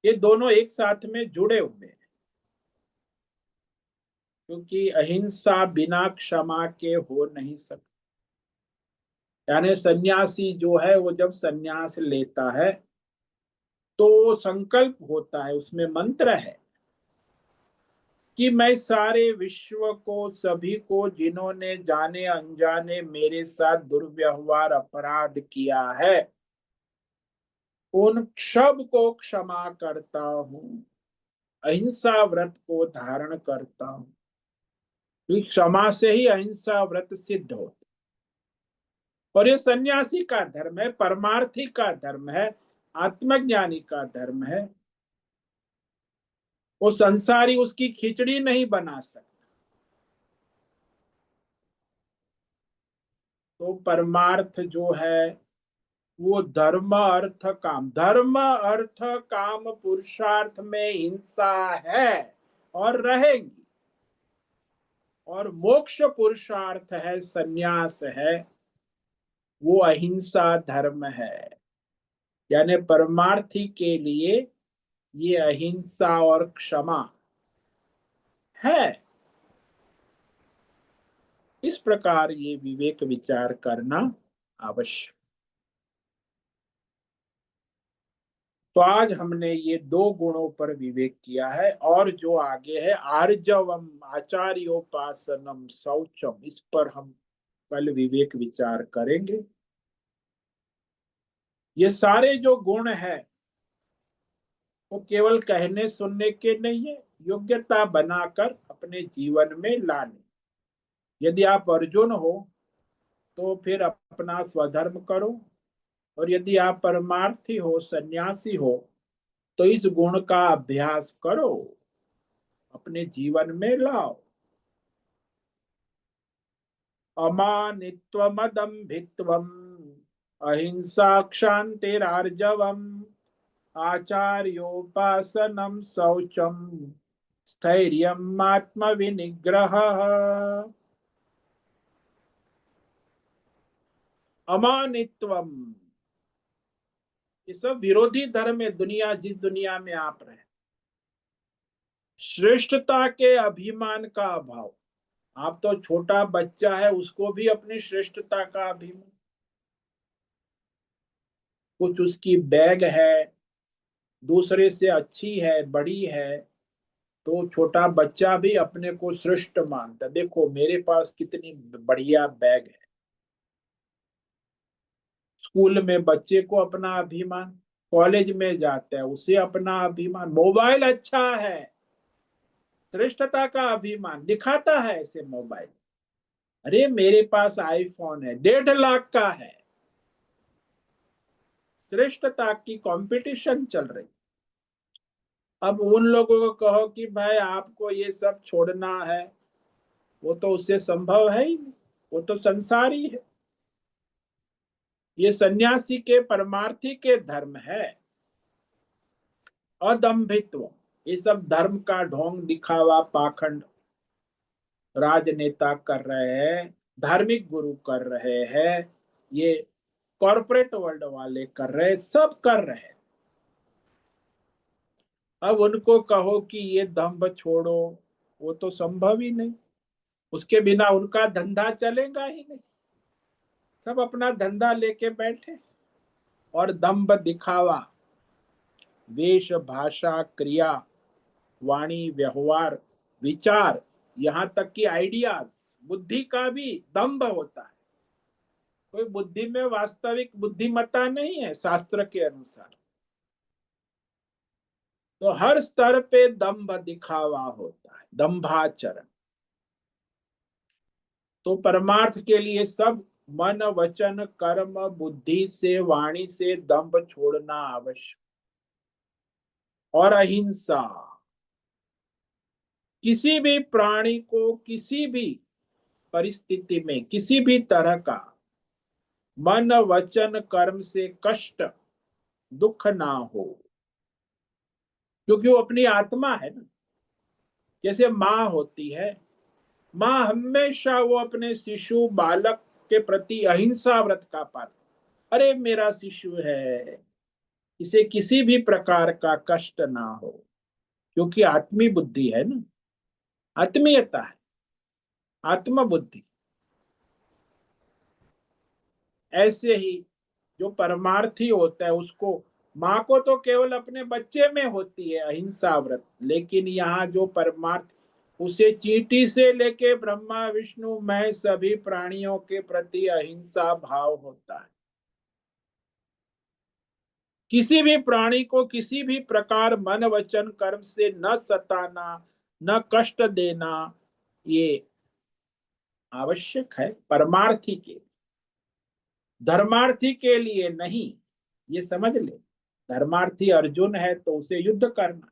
ये दोनों एक साथ में जुड़े हुए हैं। क्योंकि अहिंसा बिना क्षमा के हो नहीं सकती। यानी सन्यासी जो है वो जब सन्यास लेता है तो संकल्प होता है, उसमें मंत्र है कि मैं सारे विश्व को, सभी को जिन्होंने जाने अनजाने मेरे साथ दुर्व्यवहार अपराध किया है, उन सब को क्षमा करता हूँ, अहिंसा व्रत को धारण करता हूँ। क्योंकि क्षमा से ही अहिंसा व्रत सिद्ध होता है। और ये सन्यासी का धर्म है, परमार्थी का धर्म है, आत्मज्ञानी का धर्म है। वो संसारी उसकी खिचड़ी नहीं बना सकता। तो परमार्थ जो है वो धर्म अर्थ काम, धर्म अर्थ काम पुरुषार्थ में हिंसा है और रहेगी। और मोक्ष पुरुषार्थ है, सन्यास है, वो अहिंसा धर्म है। यानी परमार्थी के लिए ये अहिंसा और क्षमा है। इस प्रकार ये विवेक विचार करना आवश्यक। तो आज हमने ये दो गुणों पर विवेक किया है, और जो आगे है आर्जवम आचार्योपासनम शौचम, इस पर हम कल विवेक विचार करेंगे। ये सारे जो गुण है वो केवल कहने सुनने के नहीं है, योग्यता बनाकर अपने जीवन में लाने। यदि आप अर्जुन हो तो फिर अपना स्वधर्म करो, और यदि आप परमार्थी हो, सन्यासी हो, तो इस गुण का अभ्यास करो, अपने जीवन में लाओ। अमानित्वमदम्भित्वम् अहिंसा क्षान्तिरार्जवम् आचार्योपासनं शौचम स्थैर्यम् आत्मविनिग्रहः। अमानित्वम, ये सब विरोधी धर्म है। दुनिया, जिस दुनिया में आप रहे, श्रेष्ठता के अभिमान का अभाव। आप तो छोटा बच्चा है, उसको भी अपनी श्रेष्ठता का अभिमान। कुछ उसकी बैग है, दूसरे से अच्छी है, बड़ी है, तो छोटा बच्चा भी अपने को श्रेष्ठ मानता। देखो मेरे पास कितनी बढ़िया बैग है। स्कूल में बच्चे को अपना अभिमान, कॉलेज में जाता है उसे अपना अभिमान, मोबाइल अच्छा है, श्रेष्ठता का अभिमान दिखाता है ऐसे मोबाइल। अरे मेरे पास आईफोन है, 1.5 लाख का है। श्रेष्ठता की कंपटीशन चल रही। अब उन लोगों को कहो कि भाई आपको ये सब छोड़ना है, वो तो उससे संभव है ही नहीं, वो तो संसारी है। ये सन्यासी के, परमार्थी के धर्म है। अदम्भित्व, ये सब धर्म का ढोंग, दिखावा, पाखंड राजनेता कर रहे हैं, धार्मिक गुरु कर रहे हैं, ये कॉरपोरेट वर्ल्ड वाले कर रहे हैं, सब कर रहे हैं। अब उनको कहो कि ये दंभ छोड़ो, वो तो संभव ही नहीं। उसके बिना उनका धंधा चलेगा ही नहीं। सब अपना धंधा लेके बैठे, और दंभ, दिखावा, वेश, भाषा, क्रिया, वाणी, व्यवहार, विचार, यहाँ तक कि आइडियाज, बुद्धि का भी दंभ होता है। कोई बुद्धि में वास्तविक बुद्धिमत्ता नहीं है शास्त्र के अनुसार। तो हर स्तर पे दंभ, दिखावा होता है, दंभाचरण। तो परमार्थ के लिए सब मन, वचन, कर्म, बुद्धि से, वाणी से दंभ छोड़ना आवश्यक। और अहिंसा, किसी भी प्राणी को किसी भी परिस्थिति में किसी भी तरह का मन, वचन, कर्म से कष्ट, दुख ना हो, क्योंकि वो अपनी आत्मा है ना। जैसे माँ होती है, माँ हमेशा वो अपने शिशु, बालक के प्रति अहिंसा व्रत का पालन। अरे मेरा शिशु है, इसे किसी भी प्रकार का कष्ट ना हो, क्योंकि आत्मी बुद्धि है ना, आत्मीयता है। आत्मबुद्धि। ऐसे ही जो परमार्थी होता है उसको, माँ को तो केवल अपने बच्चे में होती है अहिंसा व्रत, लेकिन यहाँ जो परमार्थ, उसे चींटी से लेके ब्रह्मा विष्णु मैं सभी प्राणियों के प्रति अहिंसा भाव होता है। किसी भी प्राणी को किसी भी प्रकार मन वचन कर्म से न सताना, न कष्ट देना, ये आवश्यक है परमार्थी के, धर्मार्थी के लिए नहीं। ये समझ ले, धर्मार्थी अर्जुन है तो उसे युद्ध करना।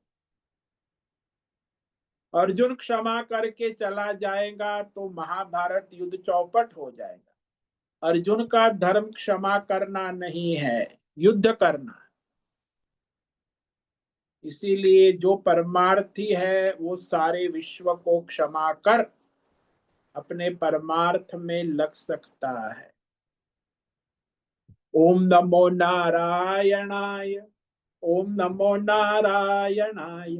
अर्जुन क्षमा करके चला जाएगा तो महाभारत युद्ध चौपट हो जाएगा। अर्जुन का धर्म क्षमा करना नहीं है, युद्ध करना है। इसीलिए जो परमार्थी है वो सारे विश्व को क्षमा कर अपने परमार्थ में लग सकता है। ओम नमो नारायणाय, ओम नमो नारायणाय,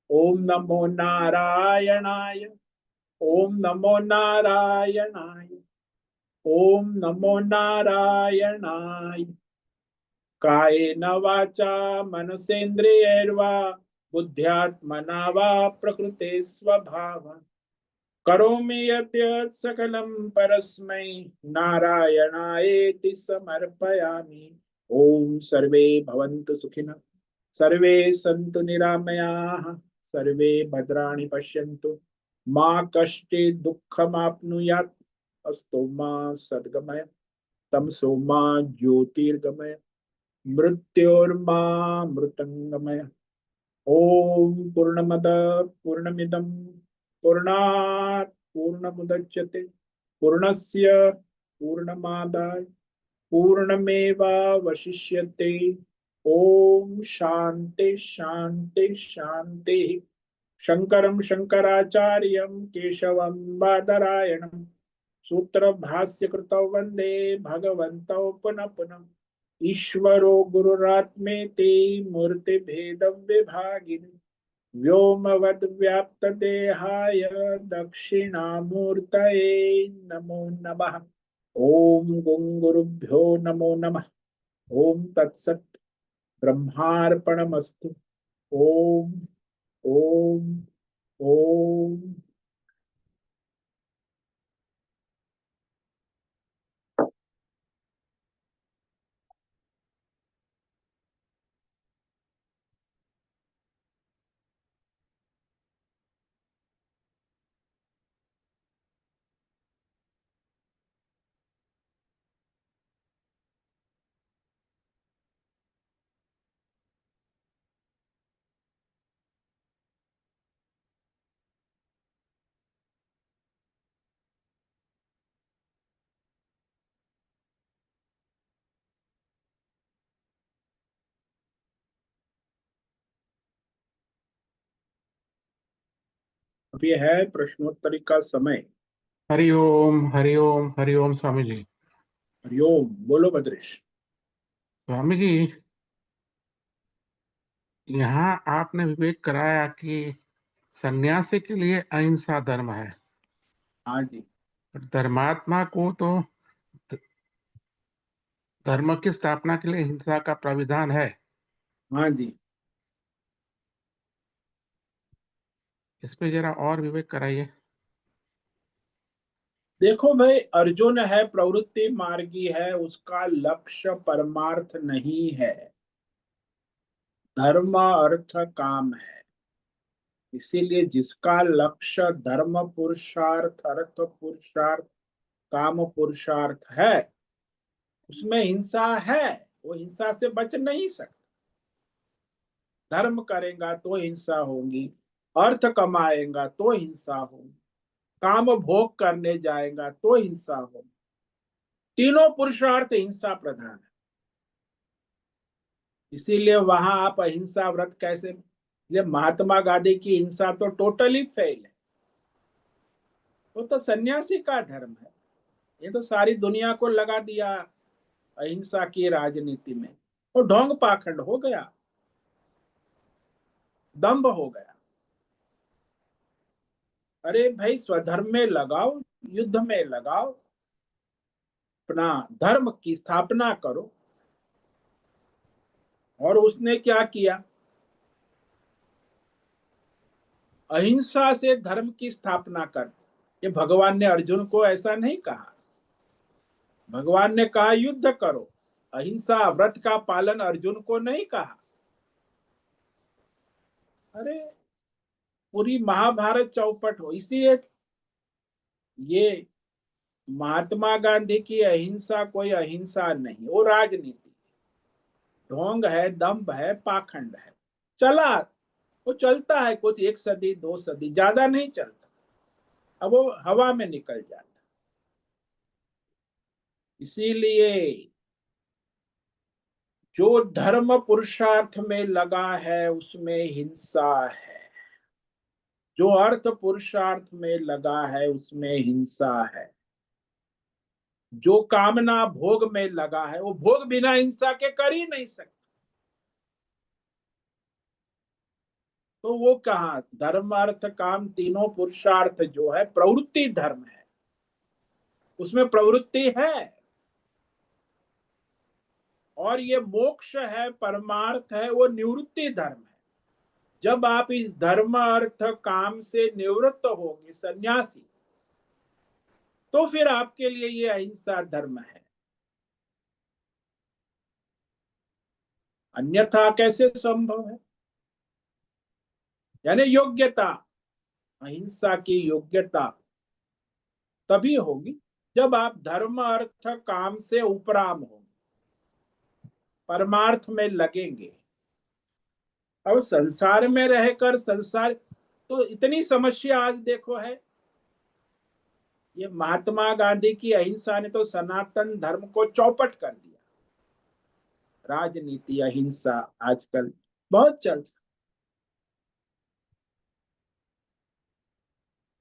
ओम नमो नारायणाय, ओम नमो नारायणाय, ओम नमो नारायणाय। कायेन वाचा मनसेन्द्रियैर्वा बुद्ध्यात्मना वा प्रकृते स्वभावात् करोमि यद्यत् सकलं परस्मै नारायणायेति समर्पयामि। ओम सर्वे भवन्तु सुखिनः, सर्वे सन्तु निरामयाः, सर्वे भद्राणि पश्यन्तु, मा कश्चित् दुःखमाप्नुयात्, अस्तु मा सद्गमय, तमसो मा ज्योतिर्गमय, मृत्योर्मा मृतंगमय। ओम पूर्णमद पूर्णमिदं पूर्णात् पूर्णमुदच्यते पूर्णस्य पूर्णमादाय पूर्णमेवावशिष्यते। ओम शांति शांति शांति। शंकरं शंकराचार्यं केशवं बादरायणं सूत्र भाष्य कृतौ वंदे भगवन्तौ पुनः पुनः। ईश्वरो गुरुरात्मेति मूर्ति भेद विभागिनि व्योमवद् व्याप्त देहाय दक्षिणामूर्तये नमो नमः। ओम गुरुभ्यो नमो नमः। ओम तत्सत् ब्रह्मार्पणमस्तु। ओम ओम ओम। अब ये है प्रश्नोत्तरी का समय।
हरिओम हरिओम हरिओम स्वामी जी।
हरिओम। बोलो भद्रेश।
स्वामी जी, यहाँ आपने विवेक कराया कि सन्यासी के लिए अहिंसा धर्म है,
हाँ जी।
धर्मात्मा को तो धर्म की स्थापना के लिए हिंसा का प्राविधान है।
हाँ जी।
इस पे जरा और विवेक कराइए।
देखो भाई, अर्जुन है प्रवृत्ति मार्गी है, उसका लक्ष्य परमार्थ नहीं है, धर्म अर्थ काम है। इसीलिए जिसका लक्ष्य धर्म पुरुषार्थ अर्थ पुरुषार्थ काम पुरुषार्थ है, उसमें हिंसा है, वो हिंसा से बच नहीं सकता। धर्म करेगा तो हिंसा होगी, अर्थ कमाएगा तो हिंसा होगी, काम भोग करने जाएगा तो हिंसा होगी। तीनों पुरुषार्थ हिंसा प्रधान है। इसीलिए वहां आप अहिंसा व्रत कैसे, ये महात्मा गांधी की हिंसा तो टोटली फेल है। वो तो सन्यासी का धर्म है। ये तो सारी दुनिया को लगा दिया अहिंसा की राजनीति में। वो ढोंग पाखंड हो गया, दंभ हो गया। अरे भाई स्वधर्म में लगाओ, युद्ध में लगाओ, अपना धर्म की स्थापना करो। और उसने क्या किया? अहिंसा से धर्म की स्थापना कर। ये भगवान ने अर्जुन को ऐसा नहीं कहा। भगवान ने कहा युद्ध करो, अहिंसा व्रत का पालन अर्जुन को नहीं कहा। अरे पूरी महाभारत चौपट हो। इसीलिए ये महात्मा गांधी की अहिंसा कोई अहिंसा नहीं, वो राजनीति, ढोंग है, दंभ है, पाखंड है। चला, वो चलता है कुछ 1 सदी 2 सदी, ज्यादा नहीं चलता, अब वो हवा में निकल जाता। इसीलिए जो धर्म पुरुषार्थ में लगा है उसमें हिंसा है, जो अर्थ पुरुषार्थ में लगा है उसमें हिंसा है, जो कामना भोग में लगा है वो भोग बिना हिंसा के कर ही नहीं सकता। तो वो कहा धर्म अर्थ काम तीनों पुरुषार्थ जो है प्रवृत्ति धर्म है, उसमें प्रवृत्ति है। और ये मोक्ष है, परमार्थ है, वो निवृत्ति धर्म है। जब आप इस धर्म अर्थ काम से निवृत्त होंगे, सन्यासी, तो फिर आपके लिए ये अहिंसा धर्म है। अन्यथा कैसे संभव है? यानी योग्यता, अहिंसा की योग्यता तभी होगी जब आप धर्म अर्थ काम से उपराम होंगे, परमार्थ में लगेंगे। अब संसार में रहकर संसार, तो इतनी समस्या आज देखो है। ये महात्मा गांधी की अहिंसा ने तो सनातन धर्म को चौपट कर दिया। राजनीति अहिंसा आजकल बहुत चलता।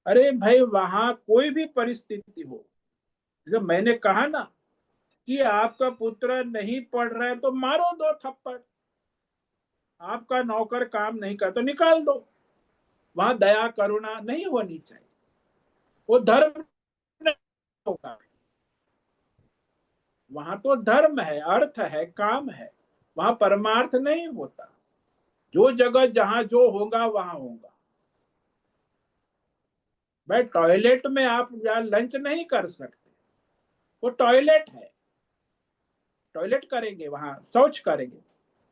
अरे भाई वहां कोई भी परिस्थिति हो, जब मैंने कहा ना कि आपका पुत्र नहीं पढ़ रहा है तो मारो 2 थप्पड़, आपका नौकर काम नहीं कर तो निकाल दो। वहां दया करुणा नहीं होनी चाहिए, वो धर्म नहीं होगा। वहां तो धर्म है, अर्थ है, काम है, वहां परमार्थ नहीं होता। जो जगह जहां जो होगा वहां होगा। भाई टॉयलेट में आप लंच नहीं कर सकते, वो टॉयलेट है, टॉयलेट करेंगे वहां, शौच करेंगे।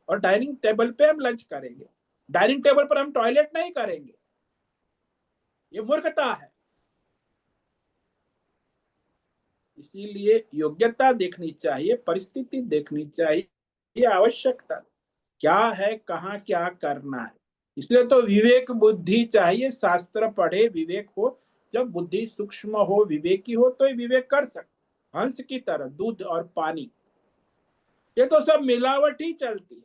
और डाइनिंग टेबल पे हम लंच करेंगे, डाइनिंग टेबल पर हम टॉयलेट नहीं करेंगे। ये मूर्खता है। इसीलिए योग्यता देखनी चाहिए, परिस्थिति देखनी चाहिए, ये आवश्यकता क्या है, कहाँ क्या करना है। इसलिए तो विवेक बुद्धि चाहिए, शास्त्र पढ़े, विवेक हो। जब बुद्धि सूक्ष्म हो, विवेकी हो, तो ये विवेक कर सकते। हंस की तरह दूध और पानी, ये तो सब मिलावट ही चलती है।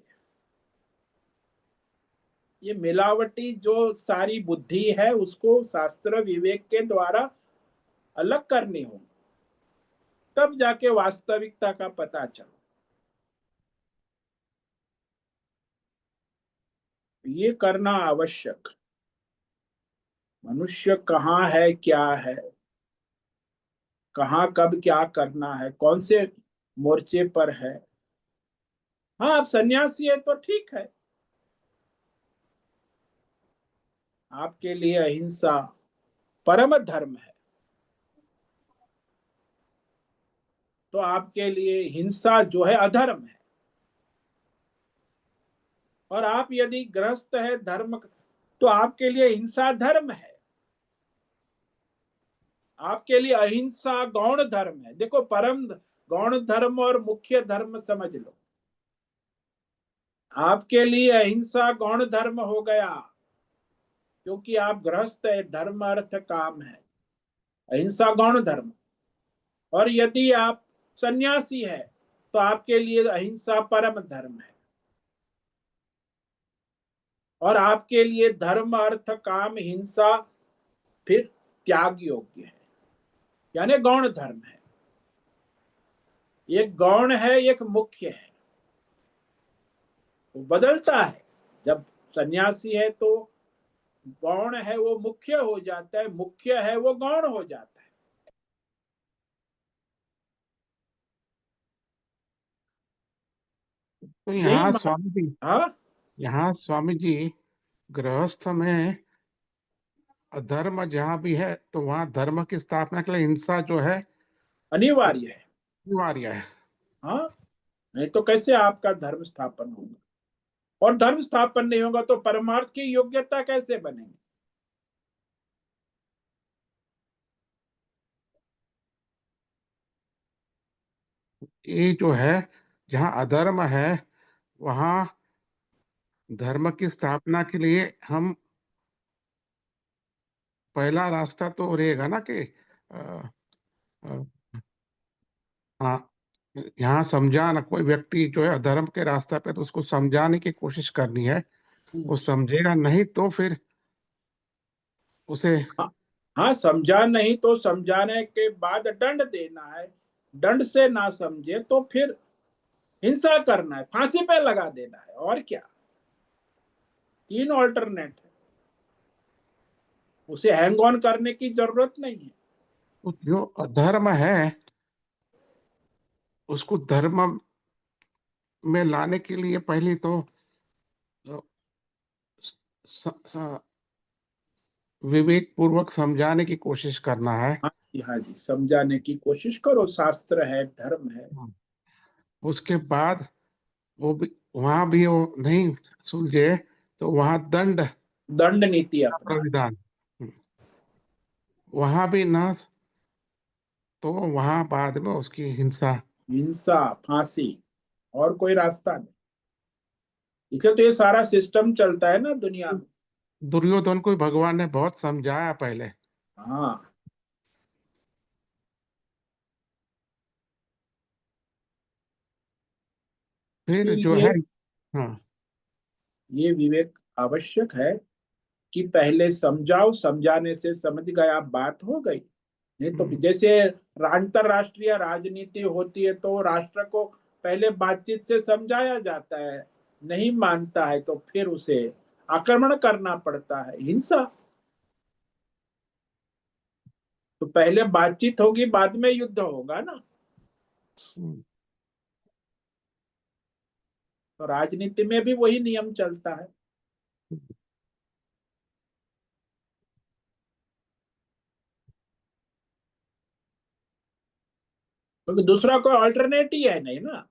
ये मिलावटी जो सारी बुद्धि है उसको शास्त्र विवेक के द्वारा अलग करनी होगी, तब जाके वास्तविकता का पता चले। ये करना आवश्यक। मनुष्य कहाँ है, क्या है, कहाँ कब क्या करना है, कौन से मोर्चे पर है। हाँ आप सन्यासी है तो ठीक है, आपके लिए अहिंसा परम धर्म है, तो आपके लिए हिंसा जो है अधर्म है। और आप यदि ग्रस्त है धर्म, तो आपके लिए हिंसा धर्म है। आपके लिए अहिंसा गौण धर्म है। देखो परम गौण धर्म और मुख्य धर्म समझ लो। आपके लिए अहिंसा गौण धर्म हो गया, क्योंकि आप गृहस्थ है, धर्म अर्थ काम है, अहिंसा गौण धर्म। और यदि आप सन्यासी है तो आपके लिए अहिंसा परम धर्म है। और आपके लिए धर्म अर्थ काम हिंसा फिर त्याग योग्य है, यानी गौण धर्म है। एक गौण है, एक मुख्य है, वो बदलता है। जब सन्यासी है तो गौण है वो मुख्य हो जाता है, मुख्य है वो गौण हो जाता है।
तो
यही
यहाँ स्वामी जी,
हाँ,
यहाँ स्वामी जी गृहस्थ में अधर्म जहाँ भी है तो वहाँ धर्म की स्थापना के लिए हिंसा जो है
अनिवार्य है।
अनिवार्य है।
हाँ, नहीं तो कैसे आपका धर्म स्थापन होगा, और धर्म स्थापन नहीं होगा तो परमार्थ की योग्यता कैसे बनेगी।
ये जो है, जहाँ अधर्म है वहाँ धर्म की स्थापना के लिए हम पहला रास्ता तो रहेगा ना कि अ, अ, हाँ, यहाँ समझाना, कोई व्यक्ति जो है अधर्म के रास्ता पे तो उसको समझाने की कोशिश करनी है। वो समझेगा नहीं तो फिर उसे
हाँ, हाँ, समझा नहीं तो समझाने के बाद दंड देना है, दंड से ना समझे तो फिर हिंसा करना है, फांसी पे लगा देना है, और क्या। तीन ऑल्टरनेट है, उसे हैंग ऑन करने की जरूरत नहीं है।
तो जो अधर्म है उसको धर्म में लाने के लिए पहले तो स, स, विवेक पूर्वक समझाने की कोशिश करना है।
हाँ जी, हाँ जी, समझाने की कोशिश करो, शास्त्र है, धर्म है।
उसके बाद वो भी, वहां भी वो नहीं सुलझे तो वहां दंड
दंड नीति अपना,
प्रविधान, वहां भी ना तो वहां बाद में उसकी हिंसा।
हिंसा, फांसी, और कोई रास्ता नहीं। इसलिए तो ये सारा सिस्टम चलता है ना दुनिया में।
दुर्योधन को भगवान ने बहुत समझाया पहले।
हाँ,
फिर जो
इसीलिए
है, हाँ,
ये विवेक आवश्यक है कि पहले समझाओ, समझाने से समझ गया बात हो गई। नहीं तो जैसे अंतरराष्ट्रीय राजनीति होती है तो राष्ट्र को पहले बातचीत से समझाया जाता है, नहीं मानता है तो फिर उसे आक्रमण करना पड़ता है, हिंसा। तो पहले बातचीत होगी, बाद में युद्ध होगा ना। तो राजनीति में भी वही नियम चलता है। क्योंकि दूसरा कोई अल्टरनेट ही है नहीं ना।
और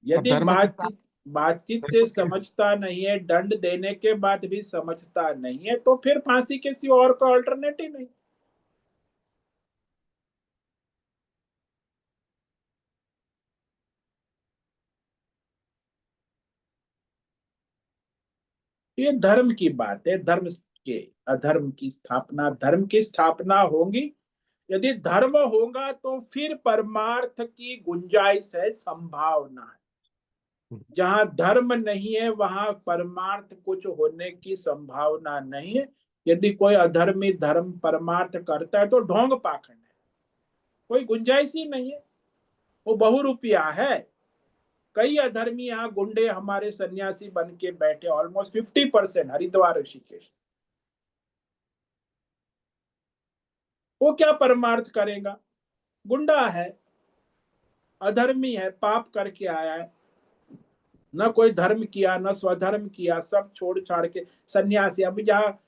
यदि
धर्म के साथ
बातचीत से
धर्म के
समझता नहीं है, दंड देने के बाद भी समझता नहीं है, तो फिर फांसी के सिवा और कोई अल्टरनेट ही नहीं। ये धर्म की बात है, धर्म के अधर्म की स्थापना, धर्म की स्थापना होगी। यदि धर्म होगा तो फिर परमार्थ की गुंजाइश है, संभावना है। जहां धर्म नहीं है वहां परमार्थ कुछ होने की संभावना नहीं है। यदि कोई अधर्मी धर्म परमार्थ करता है तो ढोंग पाखंड है, कोई गुंजाइश ही नहीं है। वो बहुरूपिया है। कई अधर्मी यहाँ गुंडे हमारे सन्यासी बन के बैठे, ऑलमोस्ट 50%, हरिद्वार ऋषिकेश। वो क्या परमार्थ करेगा, गुंडा है, अधर्मी है, पाप करके आया है, न कोई धर्म किया न स्वधर्म किया, सब छोड़ छाड़ के सन्यासी। अब जहाँ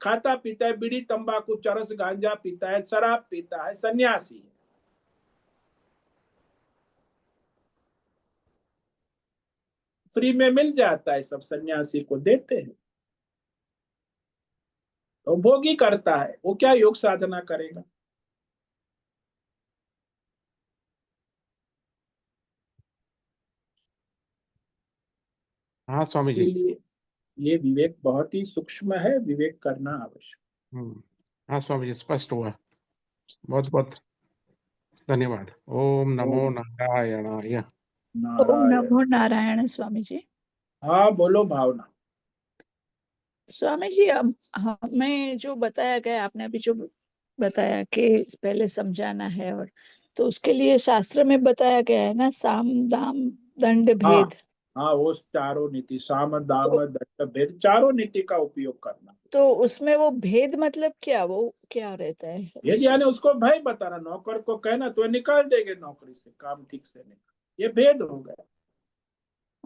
खाता पीता है, बीड़ी तंबाकू चरस गांजा पीता है, शराब पीता है, सन्यासी है। फ्री में मिल जाता है, सब सन्यासी को देते हैं, तो भोगी करता है, वो क्या योग साधना करेगा।
हाँ स्वामी जी।
इसीलिए ये विवेक बहुत ही सूक्ष्म है, विवेक करना आवश्यक।
हाँ स्वामी जी, स्पष्ट हुआ। बहुत बहुत धन्यवाद। ओम नमो
ओम
नारायणाय।
ओम
नारायण।
नमो नारायण स्वामी जी।
हाँ, बोलो भावना।
स्वामी जी, अब हमें जो बताया गया, आपने अभी जो बताया कि पहले समझाना है, और तो उसके लिए शास्त्र में बताया गया है ना, साम दाम दंड
हाँ,
भेद।
हाँ, वो चारों नीति, साम दाम दंड भेद, चारों नीति का उपयोग करना।
तो उसमें वो भेद मतलब क्या, वो क्या रहता है
भेद यानी उसको भय बताना, नौकर को कहना तो निकाल देंगे नौकरी से, काम ठीक से नहीं, ये भेद हो गया।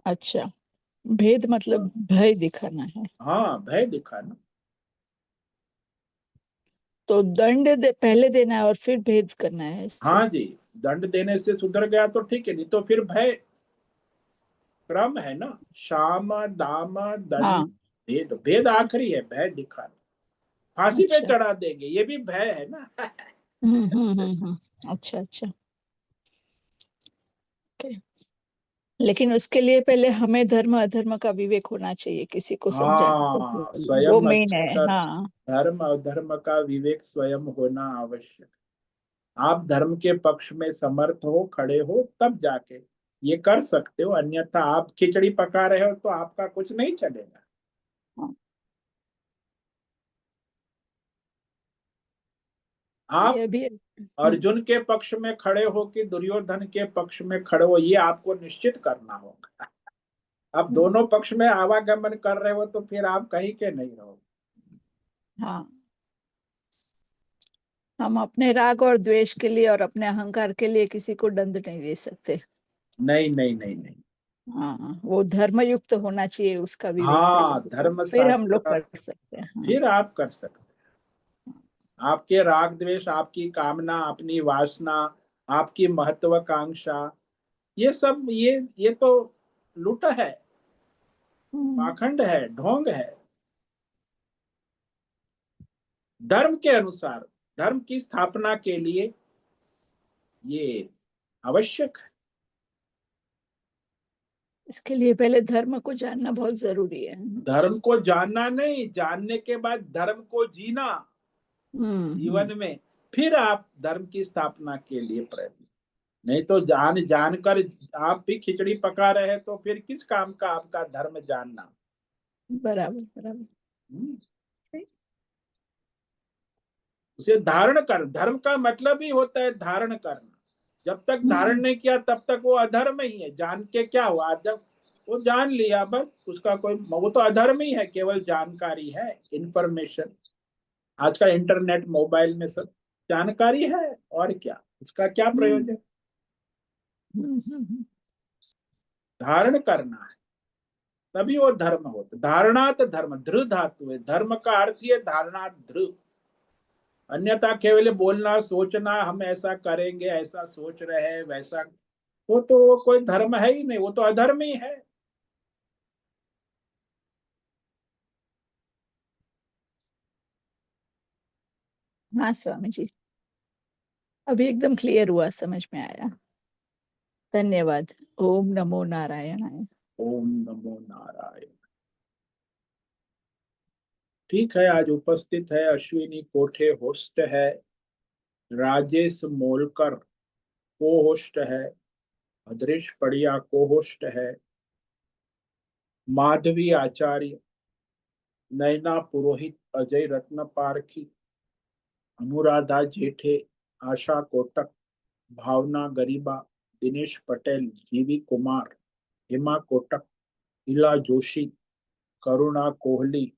अच्छा, भेद मतलब भय दिखाना है।
हाँ, भय दिखाना।
तो पहले देना है और फिर भेद करना है इससे।
हाँ जी, दंड देने से सुधर गया तो ठीक है, नहीं तो फिर भय, क्रम है ना, शाम दाम दंड
हाँ।
भेद, भेद आखिरी है, भय दिखाना। फांसी पे
अच्छा।
चढ़ा देंगे, ये भी भय है ना।
अच्छा अच्छा। ओके। लेकिन उसके लिए पहले हमें धर्म अधर्म का विवेक होना चाहिए, किसी को समझाने के
हाँ,
लिए। वो
स्वयं
मेन है।
अच्छे कर,
हाँ।
धर्म अधर्म का विवेक स्वयं होना आवश्यक। आप धर्म के पक्ष में समर्थ हो, खड़े हो, तब जाके ये कर सकते हो, अन्यथा आप खिचड़ी पका रहे हो तो आपका कुछ नहीं चलेगा।
हाँ,
आप
ये भी है।
अर्जुन के पक्ष में खड़े हो कि दुर्योधन के पक्ष में खड़े हो, ये आपको निश्चित करना होगा। आप
हम्म,
दोनों पक्ष में आवागमन कर रहे हो तो फिर आप कहीं के नहीं रहो।
हाँ। हम अपने राग और द्वेष के लिए और अपने अहंकार के लिए किसी को दंड नहीं दे सकते।
नहीं नहीं नहीं नहीं।
हाँ, वो धर्म युक्त होना चाहिए उसका विवेक
हाँ,
पहले,
धर्म
फिर हम लोग
शास्त्र,
कर सकते हैं। हाँ।
फिर आप कर सकते हैं। आपके राग द्वेष, आपकी कामना, अपनी वासना, आपकी महत्वाकांक्षा, ये सब, ये तो लुट है,
हम्म,
पाखंड है, ढोंग है। धर्म के अनुसार, धर्म की स्थापना के लिए ये आवश्यक है।
इसके लिए पहले धर्म को जानना बहुत जरूरी है।
धर्म को जानना नहीं, जानने के बाद धर्म को जीना
हम्म।
जीवन में, फिर आप धर्म की स्थापना के लिए प्रयत्न। नहीं तो जान जानकर आप भी खिचड़ी पका रहे हैं तो फिर किस काम का आपका धर्म जानना।
बराबर बराबर।
हम्म, उसे धारण कर, धर्म का मतलब ही होता है धारण करना। जब तक धारण
हम्म,
नहीं किया तब तक वो अधर्म ही है। जान के क्या हुआ, जब वो जान लिया बस, उसका कोई, वो तो अधर्म ही है, केवल जानकारी है, इंफॉर्मेशन। आज का इंटरनेट मोबाइल में सब जानकारी है, और क्या, उसका क्या
हम्म,
प्रयोजन।
हम्म, हम्म,
धारण करना है, तभी वो धर्म होता। धारणात धर्म, धृ धातु है, धर्म का अर्थ ही है धारणात धृ। अन्यथा केवल बोलना, सोचना, हम ऐसा करेंगे, ऐसा सोच रहे हैं, वैसा, वो तो कोई धर्म है ही नहीं, वो तो अधर्म ही है।
हाँ स्वामी जी, अभी एकदम क्लियर हुआ, समझ में आया। धन्यवाद। ओम नमो नारायणाय।
ओम नमो नारायण। ठीक है, आज उपस्थित है अश्विनी कोठे होस्ट है, राजेश मोलकर को होस्ट है, भद्रेश पड़िया को होस्ट है, माधवी आचार्य, नैना पुरोहित, अजय रत्न पारखी, अनुराधा जेठे, आशा कोटक, भावना गरीबा, दिनेश पटेल, जीवी कुमार, हेमा कोटक, इला जोशी, करुणा कोहली,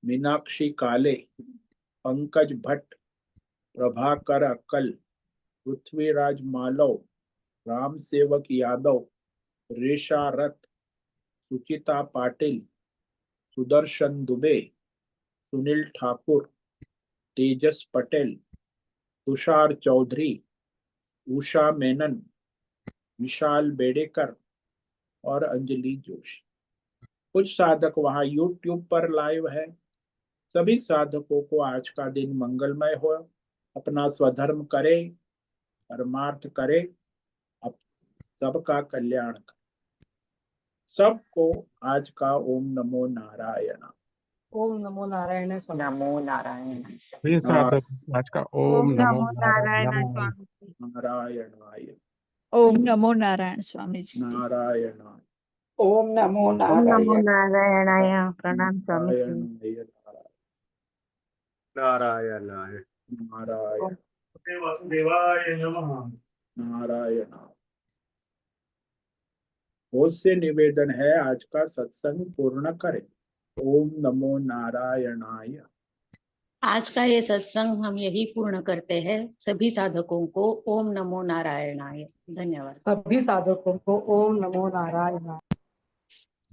मीनाक्षी काले, पंकज भट्ट, प्रभाकर अक्कल, पृथ्वीराज मालव, राम सेवक यादव, रेशा रथ, सुचिता पाटिल, सुदर्शन दुबे, सुनील ठाकुर, तेजस पटेल, तुषार चौधरी, उषा मेनन, विशाल बेडेकर और अंजलि जोशी। कुछ साधक वहां यूट्यूब पर लाइव है। सभी साधकों को आज का दिन मंगलमय हो, अपना स्वधर्म करे, परमार्थ करे, अब सबका कल्याण करे। सबको आज का ओम नमो नारायण।
ओम नमो नारायण स्वामी।
नमो नारायण।
प्रिय
नारायण
साधक आज का ओम
ओम
नमो
नमो नारायण
नारायण।
स्वामी जी।
नारायणाय,
ओम नमो नारायण स्वामी जी।
नारायणाय,
ओम नमो
ओम नमो
नारायण।
नारायणाय। प्रणाम स्वामी जी।
नारायणाय,
नारायणाय।
नारायण,
वासुदेवाय नमः।
नारायण। बहुत से निवेदन है आज का सत्संग पूर्ण करें। ओम नमो नारायणाय।
आज का ये सत्संग हम यही पूर्ण करते हैं। सभी साधकों को ओम नमो नारायणाय। धन्यवाद। सभी साधकों को ओम नमो नारायणाय।